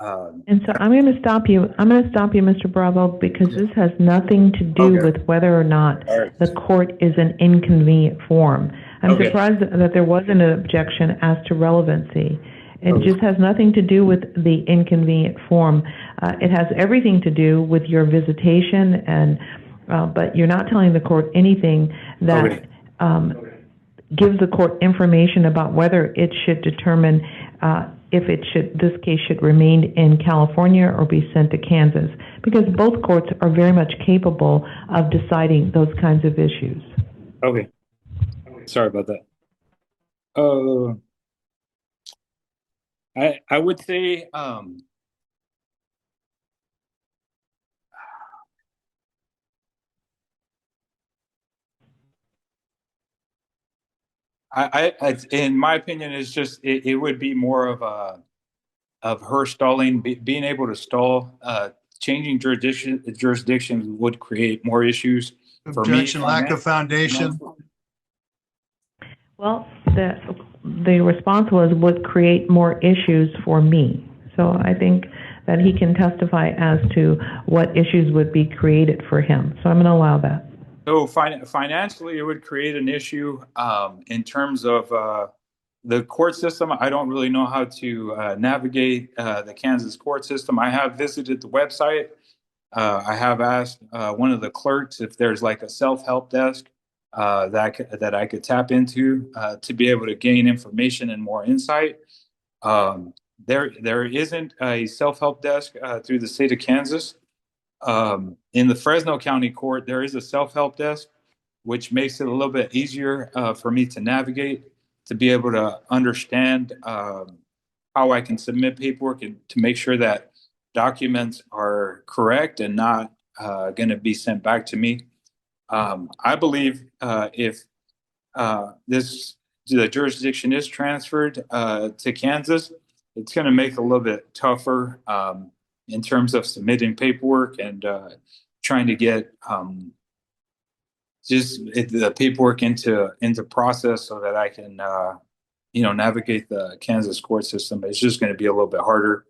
[SPEAKER 6] And so I'm going to stop you. Mr. Bravo, because this has nothing to do
[SPEAKER 11] Okay.
[SPEAKER 6] with whether or not the court is an inconvenient forum. I'm
[SPEAKER 11] Okay.
[SPEAKER 6] surprised that there wasn't an objection as to relevancy. It just has nothing to do with the inconvenient forum. It has everything to do with your visitation, and but you're not telling the court anything that gives the court information about whether it should determine if this case should remain in California or be sent to Kansas, because both courts are very much capable of deciding those kinds of issues.
[SPEAKER 11] Okay. Sorry about that. I would say in my opinion, it's just it would be more of her stalling, being able to stall. Changing jurisdictions would create more issues for me.
[SPEAKER 8] Objection, lack of foundation.
[SPEAKER 6] Well, the response was would create more issues for me. So I think that he can testify as to what issues would be created for him. So I'm going to allow that.
[SPEAKER 11] So financially, it would create an issue in terms of the court system. I don't really know how to navigate the Kansas court system. I have visited the website. I have asked one of the clerks if there's like a self-help desk that I could tap into to be able to gain information and more insight. There isn't a self-help desk through the state of Kansas. In the Fresno County Court, there is a self-help desk, which makes it a little bit easier for me to navigate, to be able to understand how I can submit paperwork and to make sure that documents are correct and not going to be sent back to me. I believe if the jurisdiction is transferred to Kansas, it's going to make it a little bit tougher in terms of submitting paperwork and trying to get the paperwork into process so that I can navigate the Kansas court system. It's just going to be a little bit harder.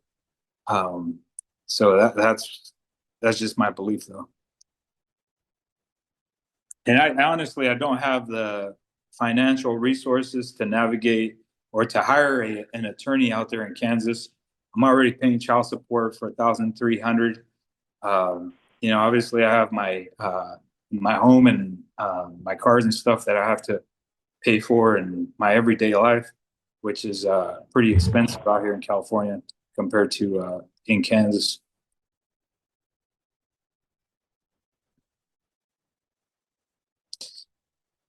[SPEAKER 11] So that's just my belief, though. And I honestly don't have the financial resources to navigate or to hire an attorney out there in Kansas. I'm already paying child support for $1,300. Obviously I have my home and my cars and stuff that I have to pay for in my everyday life, which is pretty expensive out here in California compared to in Kansas.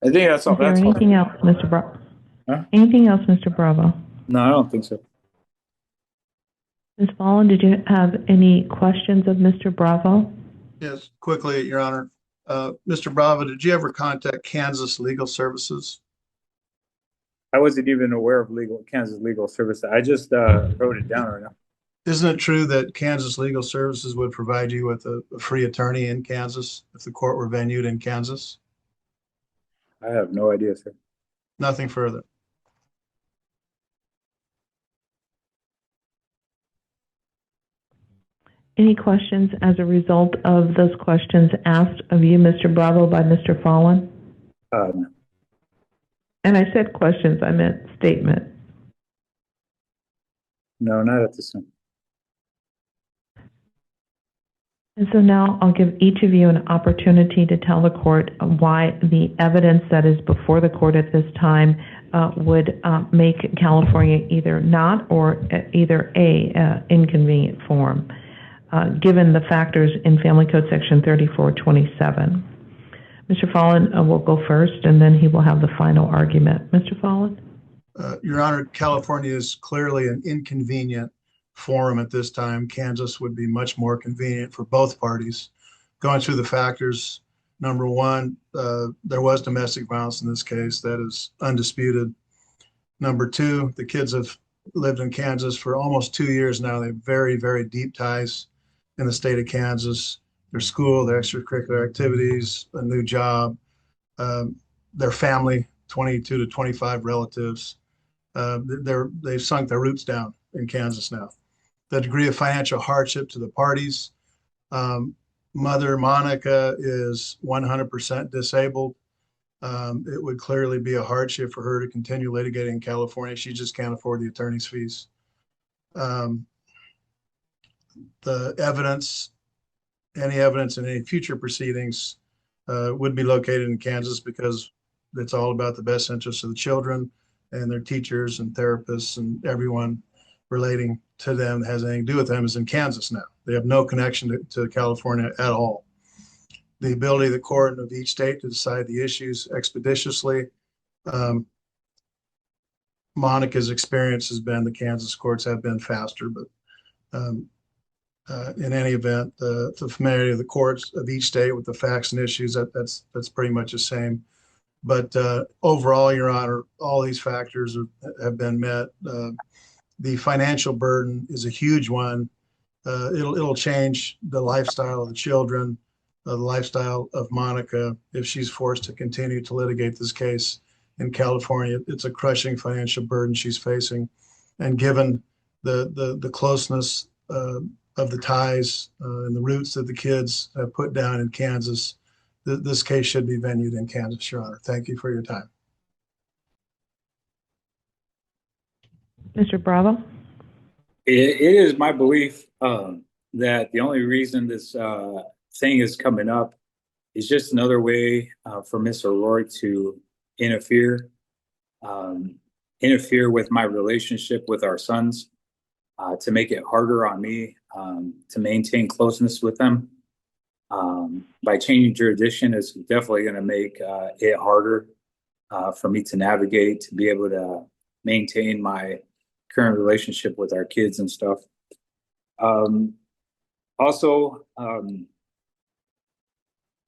[SPEAKER 11] I think that's all.
[SPEAKER 6] Is there anything else, Mr. Bravo?
[SPEAKER 11] Huh?
[SPEAKER 6] Anything else, Mr. Bravo?
[SPEAKER 11] No, I don't think so.
[SPEAKER 6] Ms. Fallon, did you have any questions of Mr. Bravo?
[SPEAKER 8] Yes, quickly, Your Honor. Mr. Bravo, did you ever contact Kansas Legal Services?
[SPEAKER 9] I wasn't even aware of Kansas Legal Services. I just wrote it down right now.
[SPEAKER 8] Isn't it true that Kansas Legal Services would provide you with a free attorney in Kansas if the court were venued in Kansas?
[SPEAKER 9] I have no idea, sir.
[SPEAKER 8] Nothing further.
[SPEAKER 6] Any questions as a result of those questions asked of you, Mr. Bravo, by Mr. Fallon?
[SPEAKER 9] No.
[SPEAKER 6] And I said questions, I meant statement.
[SPEAKER 9] No, not at this time.
[SPEAKER 6] And so now I'll give each of you an opportunity to tell the court why the evidence that is before the court at this time would make California either not or either a inconvenient form, given the factors in Family Code Section 3427. Mr. Fallon will go first, and then he will have the final argument. Mr. Fallon?
[SPEAKER 8] Your Honor, California is clearly an inconvenient forum at this time. Kansas would be much more convenient for both parties. Going through the factors, number one, there was domestic violence in this case. That is undisputed. Number two, the kids have lived in Kansas for almost 2 years now. They have very, very deep ties in the state of Kansas. Their school, their extracurricular activities, a new job, their family, 22 to 25 relatives. They've sunk their roots down in Kansas now. The degree of financial hardship to the parties. Mother Monica is 100% disabled. It would clearly be a hardship for her to continue litigating in California. She just can't afford the attorney's fees. The evidence, any evidence in any future proceedings would be located in Kansas because it's all about the best interests of the children and their teachers and therapists and everyone relating to them that has anything to do with them is in Kansas now. They have no connection to California at all. The ability of the court of each state to decide the issues expeditiously. Monica's experience has been the Kansas courts have been faster, but in any event, the familiarity of the courts of each state with the facts and issues, that's pretty much the same. But overall, Your Honor, all these factors have been met. The financial burden is a huge one. It'll change the lifestyle of the children, the lifestyle of Monica if she's forced to continue to litigate this case in California. It's a crushing financial burden she's facing, and given the closeness of the ties and the roots that the kids have put down in Kansas, this case should be venued in Kansas, Your Honor. Thank you for your time.
[SPEAKER 6] Mr. Bravo?
[SPEAKER 11] It is my belief that the only reason this thing is coming up is just another way for Mr. O'Rourke to interfere with my relationship with our sons, to make it harder on me to maintain closeness with them. By changing jurisdiction, it's definitely going to make it harder for me to navigate, to be able to maintain my current relationship with our kids and stuff. Also,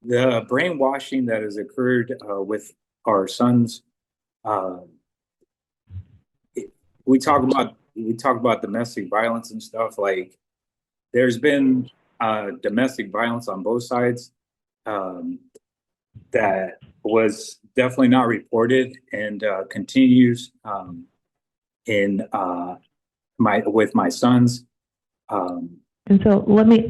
[SPEAKER 11] the brainwashing that has occurred with our sons. We talk about domestic violence and stuff. Like, there's been domestic violence on both sides that was definitely not reported and continues with my sons.
[SPEAKER 6] And so let me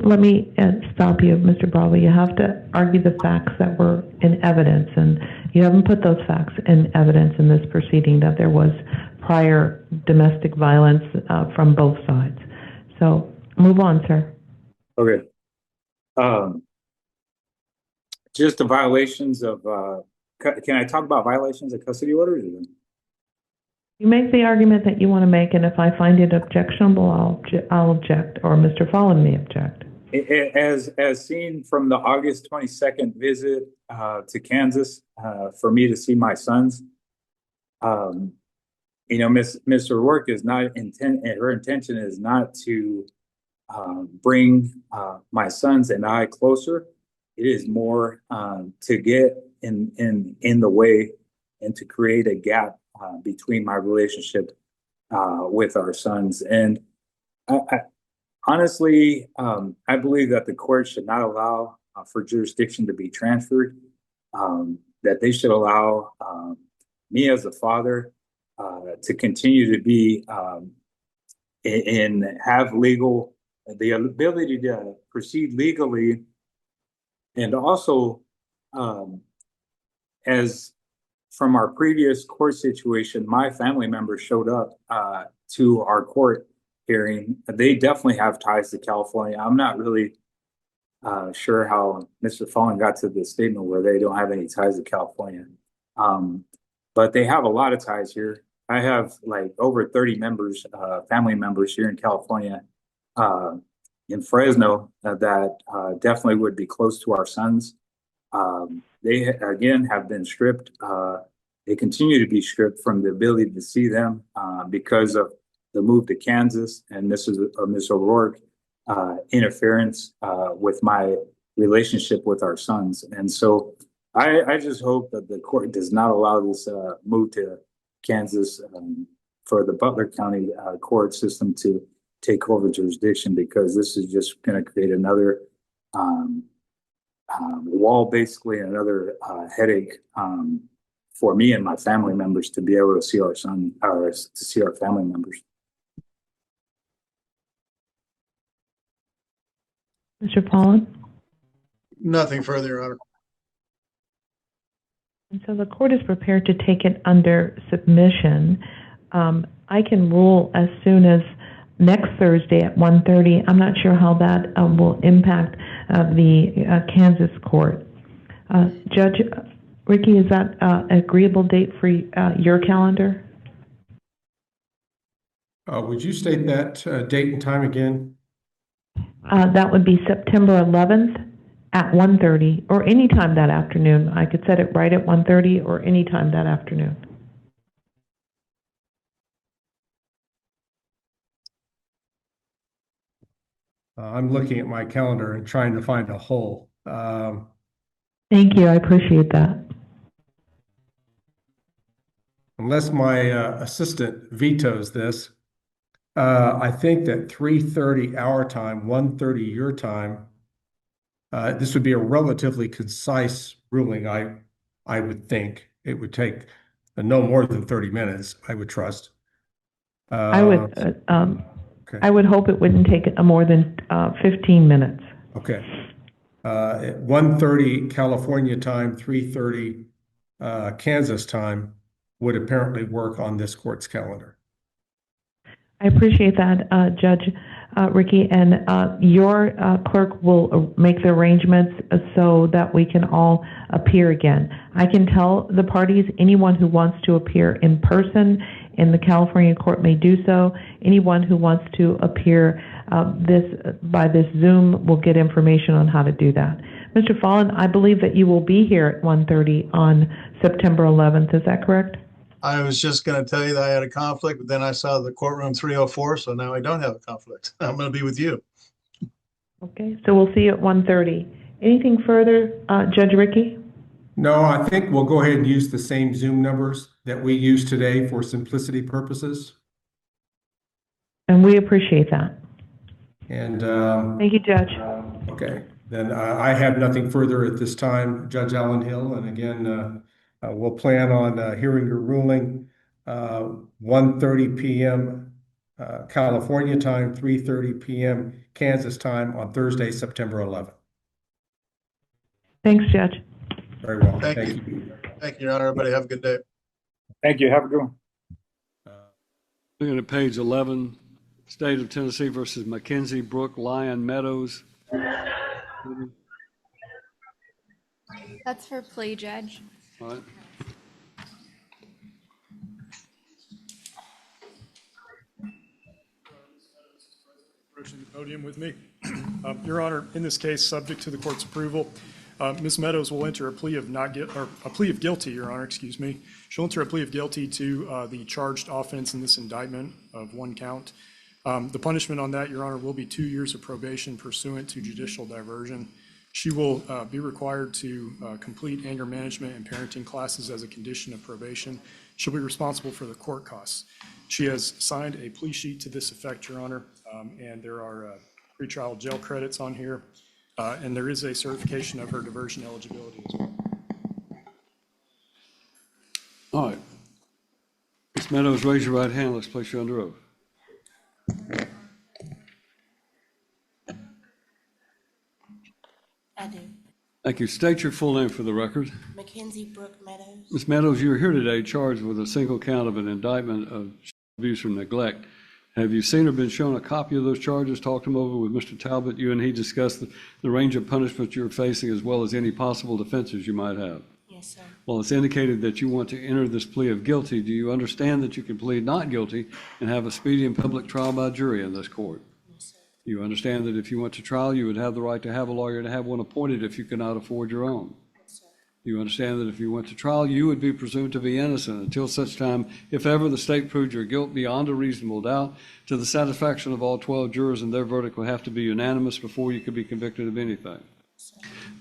[SPEAKER 6] stop you, Mr. Bravo. You have to argue the facts that were in evidence, and you haven't put those facts in evidence in this proceeding that there was prior domestic violence from both sides. So move on, sir.
[SPEAKER 11] Okay. Just the violations of, can I talk about violations of custody orders?
[SPEAKER 6] You make the argument that you want to make, and if I find it objectionable, I'll object, or Mr. Follen may object.
[SPEAKER 11] As seen from the August 22nd visit to Kansas for me to see my sons, Mr. O'Rourke is not her intention is not to bring my sons and I closer. It is more to get in the way and to create a gap between my relationship with our sons. And honestly, I believe that the court should not allow for jurisdiction to be transferred, that they should allow me as a father to continue to be and have the ability to proceed legally. And also, as from our previous court situation, my family members showed up to our court hearing. They definitely have ties to California. I'm not really sure how Mr. Follen got to the statement where they don't have any ties to California. But they have a lot of ties here. I have like over 30 members, family members here in California, in Fresno, that definitely would be close to our sons. They, again, have been stripped. They continue to be stripped from the ability to see them because of
[SPEAKER 9] the move to Kansas and Ms. O'Rourke interference with my relationship with our sons. And so I just hope that the court does not allow this move to Kansas for the Butler County court system to take over jurisdiction, because this is just going to create another wall, basically another headache for me and my family members to be able to see our son, or to see our family members.
[SPEAKER 6] Mr. Pollan?
[SPEAKER 8] Nothing further, Your Honor.
[SPEAKER 6] And so the court is prepared to take it under submission. I can rule as soon as next Thursday at 1:30. I'm not sure how that will impact the Kansas court. Judge Ricky, is that an agreeable date for your calendar?
[SPEAKER 5] Would you state that date and time again?
[SPEAKER 6] That would be September 11th at 1:30, or any time that afternoon. I could set it right at 1:30 or any time that afternoon.
[SPEAKER 5] I'm looking at my calendar and trying to find a hole.
[SPEAKER 6] Thank you. I appreciate that.
[SPEAKER 5] Unless my assistant vetoes this, I think that 3:30 our time, 1:30 your time, this would be a relatively concise ruling. I would think it would take no more than 30 minutes, I would trust.
[SPEAKER 6] Okay. I would hope it wouldn't take more than 15 minutes.
[SPEAKER 5] Okay. At 1:30 California time, 3:30 Kansas time would apparently work on this court's calendar.
[SPEAKER 6] I appreciate that, Judge Ricky, and your clerk will make the arrangements so that we can all appear again. I can tell the parties, anyone who wants to appear in person in the California court may do so. Anyone who wants to appear by this Zoom will get information on how to do that. Mr. Follen, I believe that you will be here at 1:30 on September 11th. Is that correct?
[SPEAKER 8] I was just going to tell you that I had a conflict, but then I saw the courtroom 304, so now I don't have a conflict. I'm going to be with you.
[SPEAKER 6] Okay, so we'll see you at 1:30. Anything further, Judge Ricky?
[SPEAKER 5] No, I think we'll go ahead and use the same Zoom numbers that we used today for simplicity purposes.
[SPEAKER 6] And we appreciate that.
[SPEAKER 5] And
[SPEAKER 6] thank you, Judge.
[SPEAKER 5] Okay, then I have nothing further at this time, Judge Allen Hill. And again, we'll plan on hearing your ruling 1:30 p.m. California time, 3:30 p.m. Kansas time on Thursday, September 11th.
[SPEAKER 6] Thanks, Judge.
[SPEAKER 5] Very well.
[SPEAKER 8] Thank you. Thank you, Your Honor. Everybody have a good day.
[SPEAKER 9] Thank you. Have a good one.
[SPEAKER 12] Looking at page 11, State of Tennessee versus Mackenzie Brook Lyon Meadows.
[SPEAKER 7] That's for plea, Judge.
[SPEAKER 12] All right.
[SPEAKER 13] Approaching the podium with me. Your Honor, in this case, subject to the court's approval, Ms. Meadows will enter a plea of guilty, Your Honor, excuse me. She'll enter a plea of guilty to the charged offense in this indictment of 1 count. The punishment on that, Your Honor, will be 2 years of probation pursuant to judicial diversion. She will be required to complete anger management and parenting classes as a condition of probation. She'll be responsible for the court costs. She has signed a plea sheet to this effect, Your Honor, and there are pretrial jail credits on here, and there is a certification of her diversion eligibility as well.
[SPEAKER 12] All right. Ms. Meadows, raise your right hand. Let's place you under oath.
[SPEAKER 14] I do.
[SPEAKER 12] Thank you. State your full name for the record.
[SPEAKER 14] Mackenzie Brook Meadows.
[SPEAKER 12] Ms. Meadows, you're here today charged with a single count of an indictment of abuse or neglect. Have you seen or been shown a copy of those charges? Talked them over with Mr. Talbot. You and he discussed the range of punishments you're facing as well as any possible defenses you might have.
[SPEAKER 14] Yes, sir.
[SPEAKER 12] Well, it's indicated that you want to enter this plea of guilty. Do you understand that you can plead not guilty and have a speedy and public trial by jury in this court?
[SPEAKER 14] Yes, sir.
[SPEAKER 12] You understand that if you went to trial, you would have the right to have a lawyer and have one appointed if you cannot afford your own?
[SPEAKER 14] Yes, sir.
[SPEAKER 12] Do you understand that if you went to trial, you would be presumed to be innocent until such time, if ever the state proved your guilt beyond a reasonable doubt, to the satisfaction of all 12 jurors, and their verdict would have to be unanimous before you could be convicted of anything?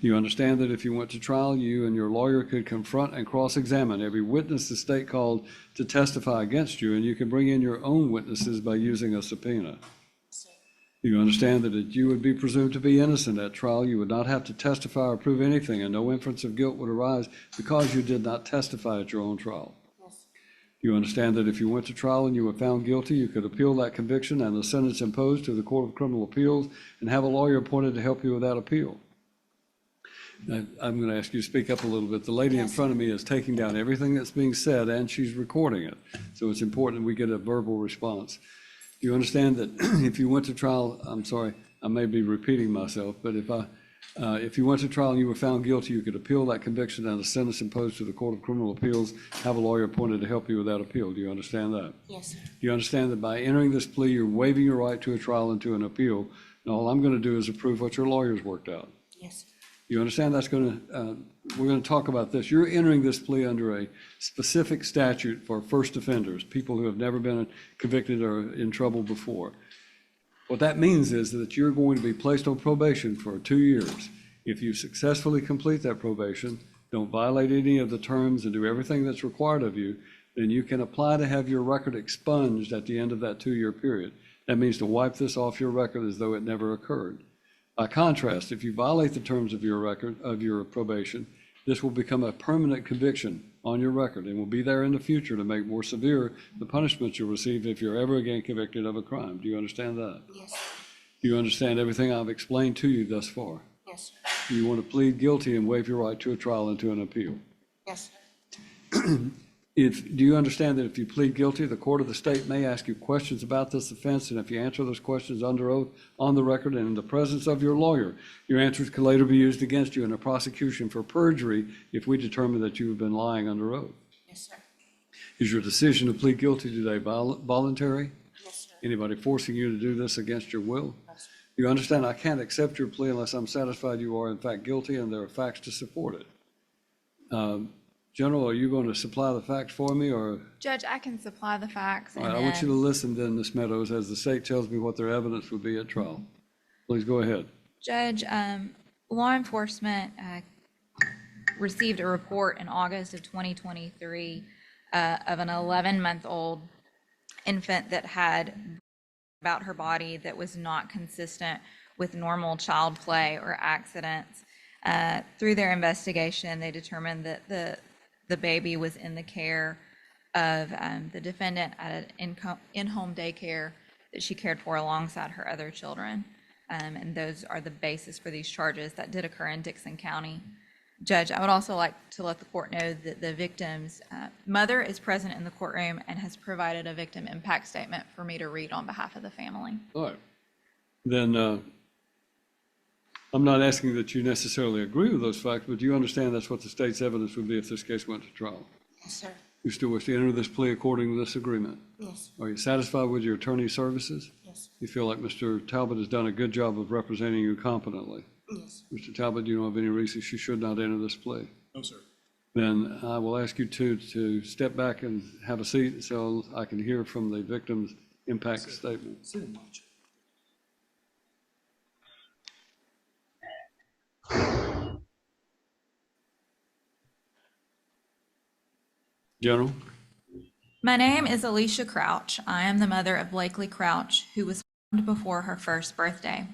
[SPEAKER 12] Do you understand that if you went to trial, you and your lawyer could confront and cross-examine every witness the state called to testify against you, and you can bring in your own witnesses by using a subpoena? Do you understand that you would be presumed to be innocent at trial? You would not have to testify or prove anything, and no inference of guilt would arise because you did not testify at your own trial.
[SPEAKER 14] Yes.
[SPEAKER 12] Do you understand that if you went to trial and you were found guilty, you could appeal that conviction and the sentence imposed to the Court of Criminal Appeals and have a lawyer appointed to help you with that appeal? Now, I'm going to ask you to speak up a little bit. The lady in front of me is taking down everything that's being said, and she's recording it. So it's important we get a verbal response. Do you understand that if you went to trial, I'm sorry, I may be repeating myself, but if you went to trial and you were found guilty, you could appeal that conviction and the sentence imposed to the Court of Criminal Appeals, have a lawyer appointed to help you with that appeal? Do you understand that?
[SPEAKER 14] Yes, sir.
[SPEAKER 12] Do you understand that by entering this plea, you're waiving your right to a trial and to an appeal, and all I'm going to do is approve what your lawyers worked out?
[SPEAKER 14] Yes, sir.
[SPEAKER 12] You understand that's going to, we're going to talk about this. You're entering this plea under a specific statute for first offenders, people who have never been convicted or in trouble before. What that means is that you're going to be placed on probation for 2 years. If you successfully complete that probation, don't violate any of the terms and do everything that's required of you, then you can apply to have your record expunged at the end of that 2-year period. That means to wipe this off your record as though it never occurred. By contrast, if you violate the terms of your record, of your probation, this will become a permanent conviction on your record and will be there in the future to make more severe the punishment you'll receive if you're ever again convicted of a crime. Do you understand that?
[SPEAKER 14] Yes, sir.
[SPEAKER 12] Do you understand everything I've explained to you thus far?
[SPEAKER 14] Yes, sir.
[SPEAKER 12] Do you want to plead guilty and waive your right to a trial and to an appeal?
[SPEAKER 14] Yes, sir.
[SPEAKER 12] Do you understand that if you plead guilty, the court of the state may ask you questions about this offense, and if you answer those questions under oath on the record and in the presence of your lawyer, your answers could later be used against you in a prosecution for perjury if we determine that you have been lying under oath?
[SPEAKER 14] Yes, sir.
[SPEAKER 12] Is your decision to plead guilty today voluntary?
[SPEAKER 14] Yes, sir.
[SPEAKER 12] Anybody forcing you to do this against your will?
[SPEAKER 14] Yes, sir.
[SPEAKER 12] You understand I can't accept your plea unless I'm satisfied you are in fact guilty and there are facts to support it. General, are you going to supply the facts for me, or?
[SPEAKER 15] Judge, I can supply the facts.
[SPEAKER 12] All right, I want you to listen then, Ms. Meadows, as the state tells me what their evidence would be at trial. Please go ahead.
[SPEAKER 15] Judge, law enforcement received a report in August of 2023 of an 11-month-old infant that had about her body that was not consistent with normal child play or accidents. Through their investigation, they determined that the baby was in the care of the defendant at an in-home daycare that she cared for alongside her other children. And those are the basis for these charges that did occur in Dixon County. Judge, I would also like to let the court know that the victim's mother is present in the courtroom and has provided a victim impact statement for me to read on behalf of the family.
[SPEAKER 12] All right. Then I'm not asking that you necessarily agree with those facts, but do you understand that's what the state's evidence would be if this case went to trial?
[SPEAKER 14] Yes, sir.
[SPEAKER 12] You still wish to enter this plea according to this agreement?
[SPEAKER 14] Yes.
[SPEAKER 12] Are you satisfied with your attorney's services?
[SPEAKER 14] Yes.
[SPEAKER 12] You feel like Mr. Talbot has done a good job of representing you competently?
[SPEAKER 14] Yes.
[SPEAKER 12] Mr. Talbot, you don't have any reason she should not enter this plea?
[SPEAKER 13] No, sir.
[SPEAKER 12] Then I will ask you to step back and have a seat so I can hear from the victim's impact statement. General?
[SPEAKER 15] My name is Alicia Crouch. I am the mother of Blakely Crouch, who was harmed before her first birthday,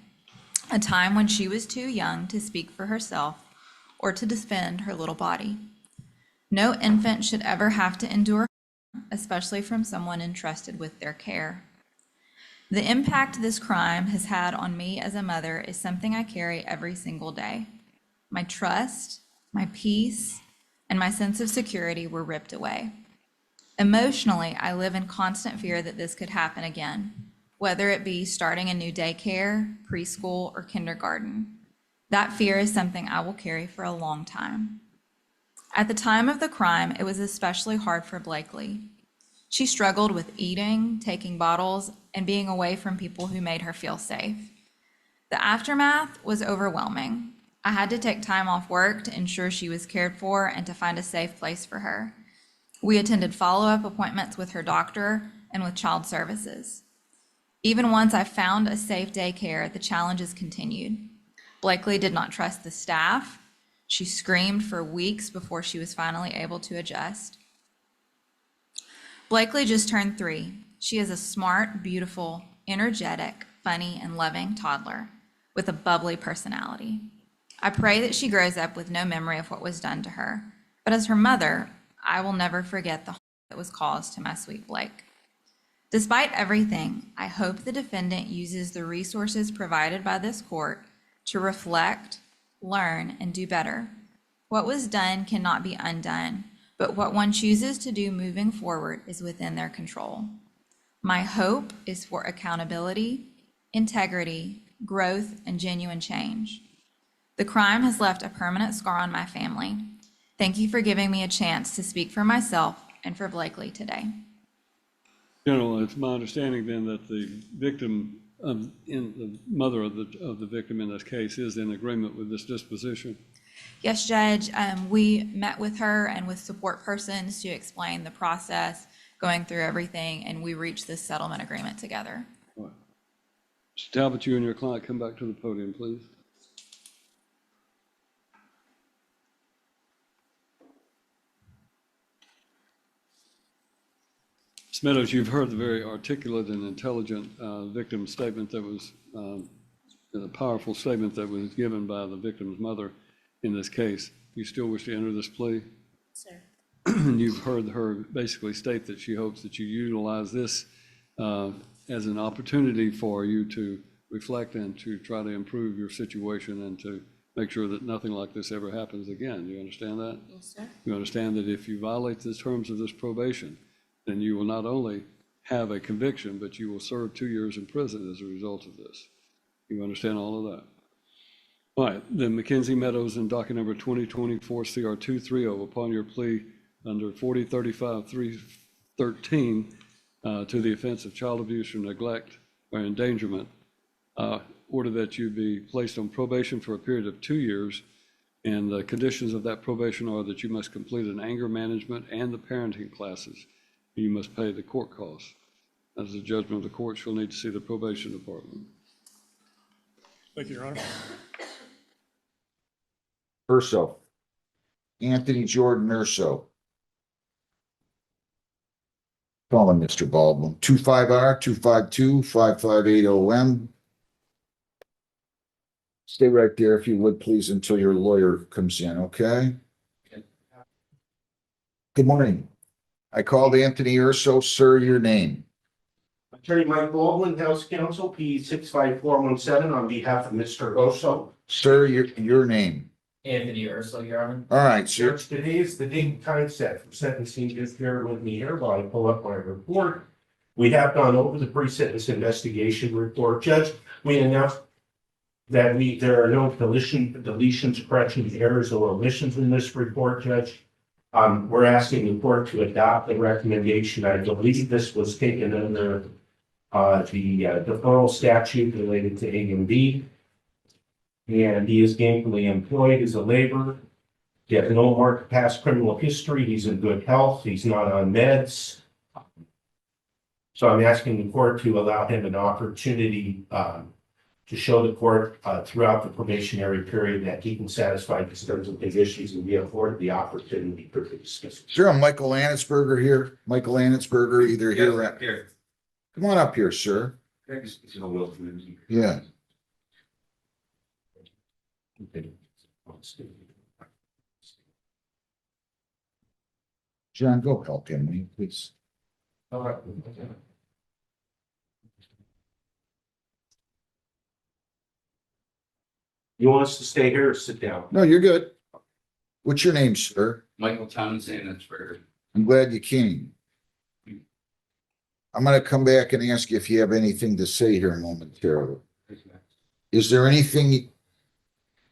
[SPEAKER 15] a time when she was too young to speak for herself or to defend her little body. No infant should ever have to endure harm, especially from someone entrusted with their care. The impact this crime has had on me as a mother is something I carry every single day. My trust, my peace, and my sense of security were ripped away. Emotionally, I live in constant fear that this could happen again, whether it be starting a new daycare, preschool, or kindergarten. That fear is something I will carry for a long time. At the time of the crime, it was especially hard for Blakely. She struggled with eating, taking bottles, and being away from people who made her feel safe. The aftermath was overwhelming. I had to take time off work to ensure she was cared for and to find a safe place for her. We attended follow-up appointments with her doctor and with child services. Even once I found a safe daycare, the challenges continued. Blakely did not trust the staff. She screamed for weeks before she was finally able to adjust. Blakely just turned 3. She is a smart, beautiful, energetic, funny, and loving toddler with a bubbly personality. I pray that she grows up with no memory of what was done to her, but as her mother, I will never forget the harm that was caused to my sweet Blake. Despite everything, I hope the defendant uses the resources provided by this court to reflect, learn, and do better. What was done cannot be undone, but what one chooses to do moving forward is within their control. My hope is for accountability, integrity, growth, and genuine change. The crime has left a permanent scar on my family. Thank you for giving me a chance to speak for myself and for Blakely today.
[SPEAKER 12] General, it's my understanding then that the victim, the mother of the victim in this case, is in agreement with this disposition.
[SPEAKER 15] Yes, Judge. We met with her and with support persons to explain the process, going through everything, and we reached this settlement agreement together.
[SPEAKER 12] All right. Mr. Talbot, you and your client come back to the podium, please. Ms. Meadows, you've heard the very articulate and intelligent victim statement that was, a powerful statement that was given by the victim's mother in this case. You still wish to enter this plea?
[SPEAKER 1] Sir.
[SPEAKER 12] You've heard her basically state that she hopes that you utilize this as an opportunity for you to reflect and to try to improve your situation and to make sure that nothing like this ever happens again. You understand that?
[SPEAKER 1] Yes, sir.
[SPEAKER 12] You understand that if you violate the terms of this probation, then you will not only have a conviction, but you will serve 2 years in prison as a result of this. You understand all of that? All right, then Mackenzie Meadows in docket number 2024 CR 230 upon your plea under 4035-313 to the offense of child abuse or neglect or endangerment, order that you be placed on probation for a period of 2 years. And the conditions of that probation are that you must complete an anger management and the parenting classes. You must pay the court costs. As a judgment of the court, you'll need to see the probation department.
[SPEAKER 13] Thank you, Your Honor.
[SPEAKER 16] Erso. Anthony Jordan Erso. Call him Mr. Baldwin. 25R 252-558-OM. Stay right there if you would, please, until your lawyer comes in, okay? Good morning. I called Anthony Erso. Sir, your name.
[SPEAKER 14] Attorney Mike Baldwin, House Counsel, P 65417, on behalf of Mr. Erso.
[SPEAKER 16] Sir, your name.
[SPEAKER 17] Anthony Erso, Your Honor.
[SPEAKER 16] All right, sir.
[SPEAKER 14] Judge, today is the date time set for sentencing. Just bear with me here while I pull up my report. We have gone over the pre-sentence investigation report. Judge, we announced that there are no deletions, corrections, errors, or omissions in this report, Judge. We're asking the court to adopt the recommendation. I believe this was taken under the deferral statute related to A and B. And he is gainfully employed as a laborer. He has no marked past criminal history. He's in good health. He's not on meds. So I'm asking the court to allow him an opportunity to show the court throughout the probationary period that he can satisfy the terms and conditions and be afforded the opportunity for dismissal.
[SPEAKER 16] Sure, I'm Michael Lanitsberger here. Michael Lanitsberger, either here or
[SPEAKER 14] here.
[SPEAKER 16] come on up here, sir. Yeah. John, go help him, will you, please?
[SPEAKER 14] All right. You want us to stay here or sit down?
[SPEAKER 16] No, you're good. What's your name, sir?
[SPEAKER 17] Michael Thomas Lanitsberger.
[SPEAKER 16] I'm glad you came. I'm gonna come back and ask you if you have anything to say here momentarily. Is there anything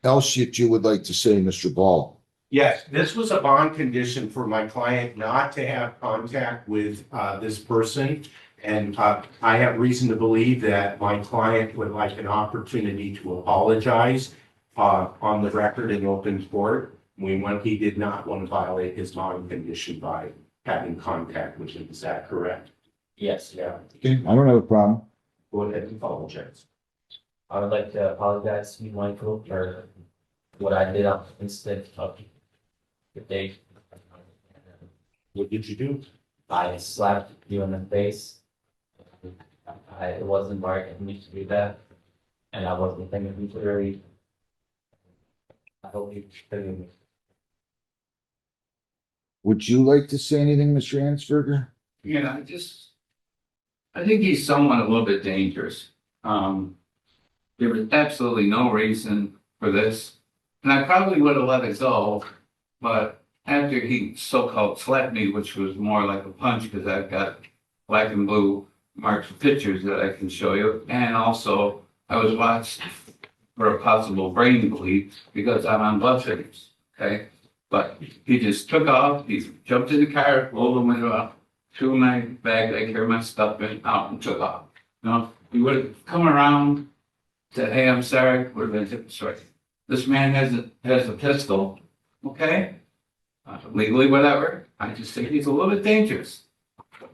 [SPEAKER 16] else that you would like to say, Mr. Ball?
[SPEAKER 14] Yes, this was a bond condition for my client not to have contact with this person. And I have reason to believe that my client would like an opportunity to apologize on the record in open court. He did not want to violate his bond condition by having contact with him. Is that correct?
[SPEAKER 17] Yes, yeah.
[SPEAKER 16] I don't have a problem.
[SPEAKER 14] Go ahead and apologize.
[SPEAKER 17] I would like to apologize to you, Michael, for what I did on the incident of the day.
[SPEAKER 14] What did you do?
[SPEAKER 17] I slapped you in the face. It wasn't right of me to do that, and I wasn't thinking clearly. I hope you forgive me.
[SPEAKER 16] Would you like to say anything, Mr. Ansberger?
[SPEAKER 17] Yeah, I think he's somewhat a little bit dangerous. There was absolutely no reason for this, and I probably would have let it go, but after he so-called slapped me, which was more like a punch because I've got black and blue marks pictures that I can show you, and also I was watched for a possible brain bleed because I'm on blood thinners, okay? But he just took off, he jumped in the car, rolled the window up, threw my bag, I carried my stuff in, out and took off. You know, he would have come around, said, hey, I'm sorry, would have been a different story. This man has a pistol, okay? Legally, whatever. I just think he's a little bit dangerous.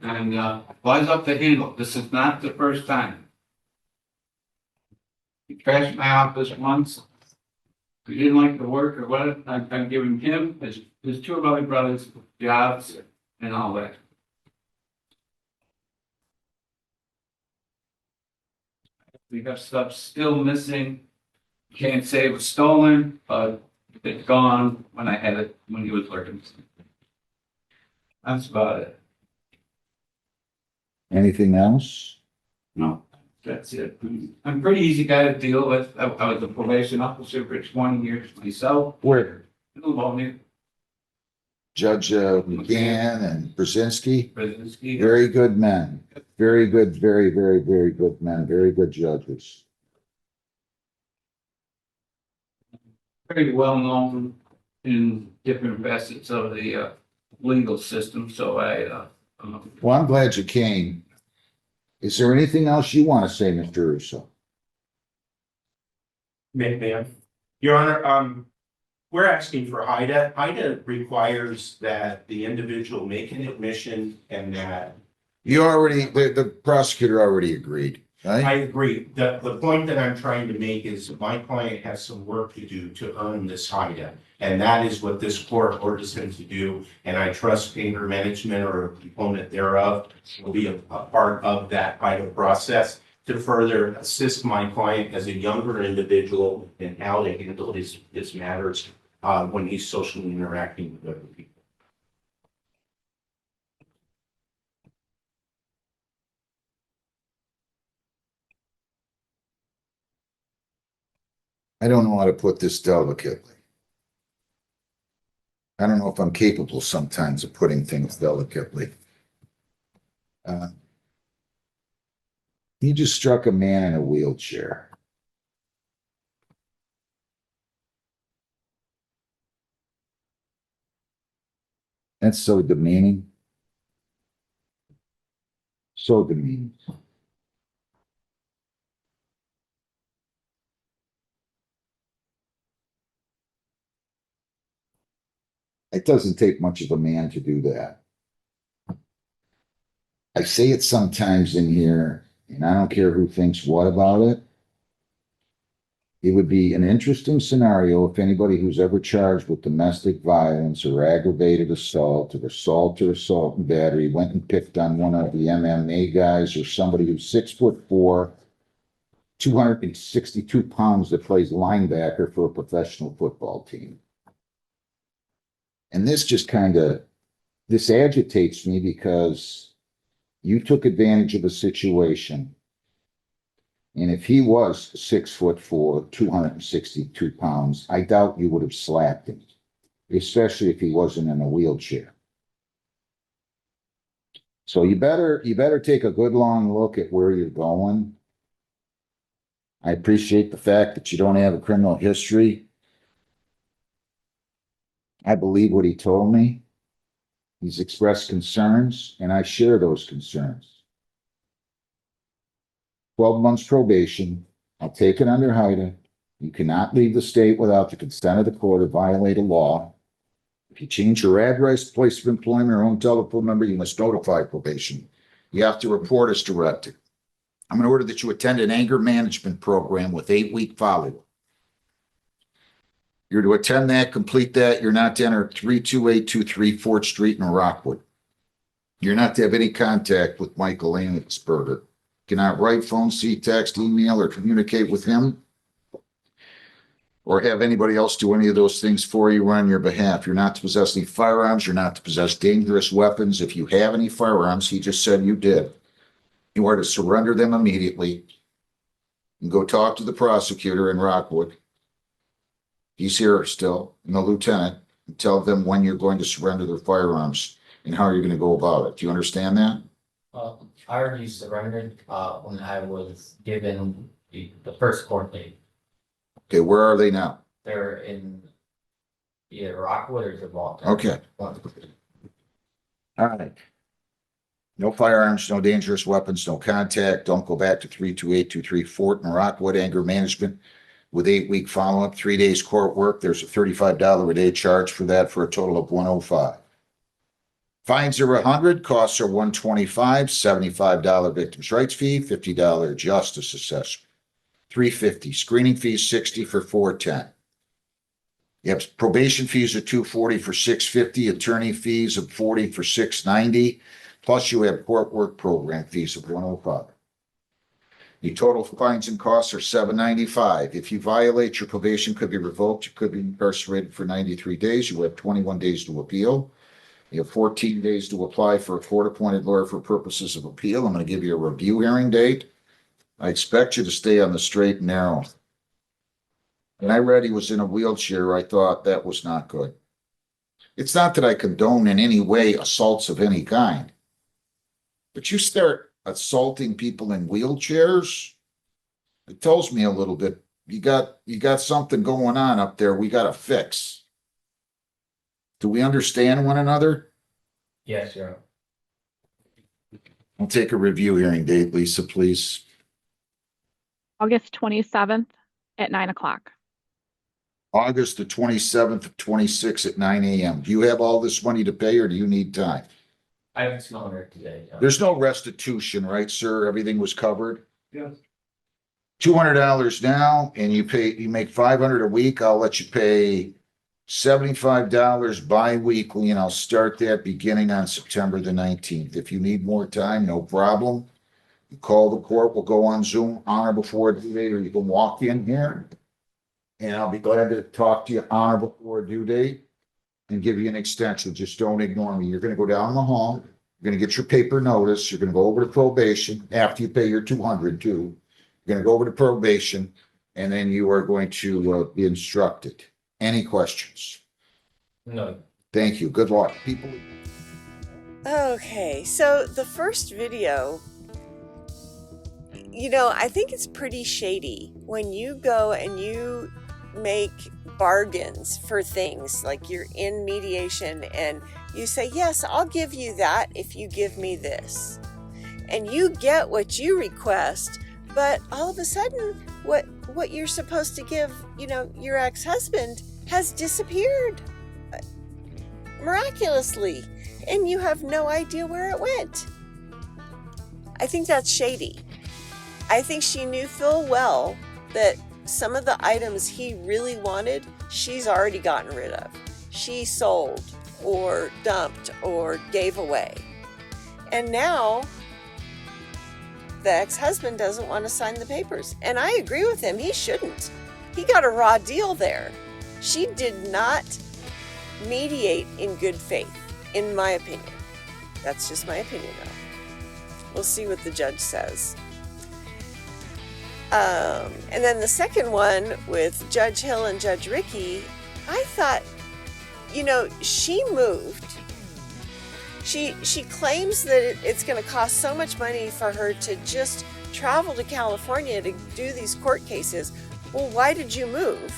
[SPEAKER 17] And flies up the handle. This is not the first time. He trashed my office once. He didn't like the work or what. I'm giving him, his two of my brothers, jobs and all that. We have stuff still missing. Can't say it was stolen, but it's gone when I had it, when he was working. That's about it.
[SPEAKER 16] Anything else?
[SPEAKER 17] No, that's it. I'm a pretty easy guy to deal with. I was a probation officer for 20 years myself.
[SPEAKER 16] Where?
[SPEAKER 17] About me.
[SPEAKER 16] Judge McGann and Brzezinski?
[SPEAKER 17] Brzezinski.
[SPEAKER 16] Very good men. Very good, very, very, very good men. Very good judges.
[SPEAKER 17] Pretty well known in different facets of the legal system, so
[SPEAKER 16] Well, I'm glad you came. Is there anything else you want to say, Mr. Erso?
[SPEAKER 14] Ma'am. Your Honor, we're asking for HIDA. HIDA requires that the individual make an admission and that.
[SPEAKER 16] The prosecutor already agreed, right?
[SPEAKER 14] I agree. The point that I'm trying to make is my client has some work to do to earn this HIDA. And that is what this court orders him to do. And I trust anger management or a component thereof will be a part of that HIDA process to further assist my client as a younger individual in how to handle his matters when he's socially interacting with other people.
[SPEAKER 16] I don't know how to put this delicately. I don't know if I'm capable sometimes of putting things delicately. He just struck a man in a wheelchair. That's so demeaning. So demeaning. It doesn't take much of a man to do that. I say it sometimes in here, and I don't care who thinks what about it. It would be an interesting scenario if anybody who's ever charged with domestic violence or aggravated assault or assault and battery went and picked on one of the MMA guys or somebody who's 6'4", 262 pounds that plays linebacker for a professional football team. And this just this agitates me because you took advantage of a situation. And if he was 6'4", 262 pounds, I doubt you would have slapped him, especially if he wasn't in a wheelchair. So you better take a good long look at where you're going. I appreciate the fact that you don't have a criminal history. I believe what he told me. He's expressed concerns, and I share those concerns. 12 months probation. I'll take it under HIDA. You cannot leave the state without the consent of the court or violate a law. If you change your address, place of employment, or home telephone number, you must notify probation. You have to report as directed. I'm going to order that you attend an anger management program with 8-week follow-up. You're to attend that, complete that. You're not to enter 32823 4th Street in Rockwood. You're not to have any contact with Michael Ansberger. You cannot write, phone, see, text, email, or communicate with him, or have anybody else do any of those things for you or on your behalf. You're not to possess any firearms. You're not to possess dangerous weapons. If you have any firearms, he just said you did, you are to surrender them immediately and go talk to the prosecutor in Rockwood. He's here still, and the lieutenant, and tell them when you're going to surrender their firearms and how you're going to go about it. Do you understand that?
[SPEAKER 18] I already surrendered when I was given the first court date.
[SPEAKER 16] Okay, where are they now?
[SPEAKER 18] They're in either Rockwood or Gibraltar.
[SPEAKER 16] Okay. All right. No firearms, no dangerous weapons, no contact. Don't go back to 32823 4th in Rockwood. Anger management with 8-week follow-up, 3 days court work. There's a $35 a day charge for that for a total of $105. Fines are $100, costs are $125, $75 victims' rights fee, $50 justice assessment, $350. Screening fees $60 for $410. You have probation fees of $240 for $650, attorney fees of $40 for $690, plus you have court work program fees of $105. The total fines and costs are $795. If you violate, your probation could be revoked. You could be incarcerated for 93 days. You have 21 days to appeal. You have 14 days to apply for a court-appointed lawyer for purposes of appeal. I'm going to give you a review hearing date. I expect you to stay on the straight and narrow. When I read he was in a wheelchair, I thought that was not good. It's not that I condone in any way assaults of any kind, but you start assaulting people in wheelchairs, it tells me a little bit. You got something going on up there we got to fix. Do we understand one another?
[SPEAKER 18] Yes, Your Honor.
[SPEAKER 16] I'll take a review hearing date, Lisa, please.
[SPEAKER 19] August 27th at 9 o'clock.
[SPEAKER 16] August the 27th, 26 at 9 a.m. Do you have all this money to pay or do you need time?
[SPEAKER 18] I have a honor today.
[SPEAKER 16] There's no restitution, right, sir? Everything was covered?
[SPEAKER 18] Yes.
[SPEAKER 16] $200 now, and you make $500 a week. I'll let you pay $75 bi-weekly, and I'll start that beginning on September the 19th. If you need more time, no problem. You call the court, we'll go on Zoom on or before due date, or you can walk in here, and I'll be glad to talk to you on or before due date and give you an extension. Just don't ignore me. You're going to go down the hall. You're going to get your paper notice. You're going to go over to probation after you pay your $200 too. You're going to go over to probation, and then you are going to be instructed. Any questions?
[SPEAKER 18] No.
[SPEAKER 16] Thank you. Good luck. People.
[SPEAKER 1] Okay, so the first video, I think it's pretty shady when you go and you make bargains for things, like you're in mediation and you say, yes, I'll give you that if you give me this. And you get what you request, but all of a sudden, what you're supposed to give, your ex-husband has disappeared miraculously, and you have no idea where it went. I think that's shady. I think she knew full well that some of the items he really wanted, she's already gotten rid of. She sold or dumped or gave away. And now the ex-husband doesn't want to sign the papers. And I agree with him. He shouldn't. He got a raw deal there. She did not mediate in good faith, in my opinion. That's just my opinion, though. We'll see what the judge says. And then the second one with Judge Hill and Judge Rickey, I thought, she moved. She claims that it's going to cost so much money for her to just travel to California to do these court cases. Well, why did you move?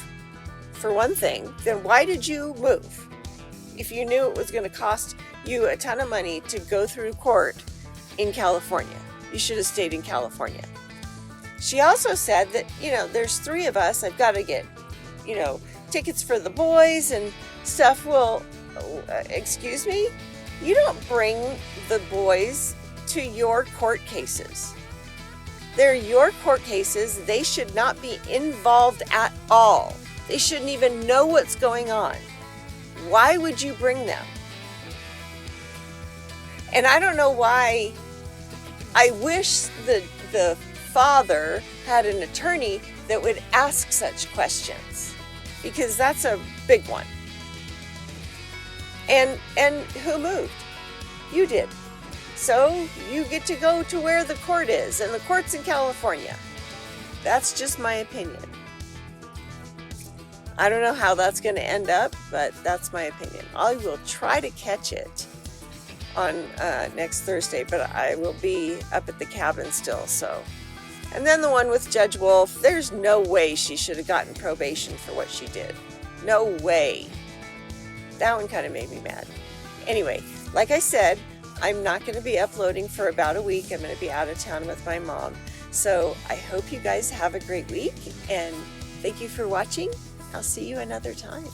[SPEAKER 1] For one thing, then why did you move? If you knew it was going to cost you a ton of money to go through court in California, you should have stayed in California. She also said that, there's 3 of us. I've got to get, tickets for the boys and stuff. Well, excuse me? You don't bring the boys to your court cases. They're your court cases. They should not be involved at all. They shouldn't even know what's going on. Why would you bring them? And I don't know why. I wish the father had an attorney that would ask such questions, because that's a big one. And who moved? You did. So you get to go to where the court is, and the court's in California. That's just my opinion. I don't know how that's going to end up, but that's my opinion. I will try to catch it on next Thursday, but I will be up at the cabin still, so. And then the one with Judge Wolf, there's no way she should have gotten probation for what she did. No way. That one kind of made me mad. Anyway, like I said, I'm not going to be uploading for about a week. I'm going to be out of town with my mom. So I hope you guys have a great week, and thank you for watching. I'll see you another time.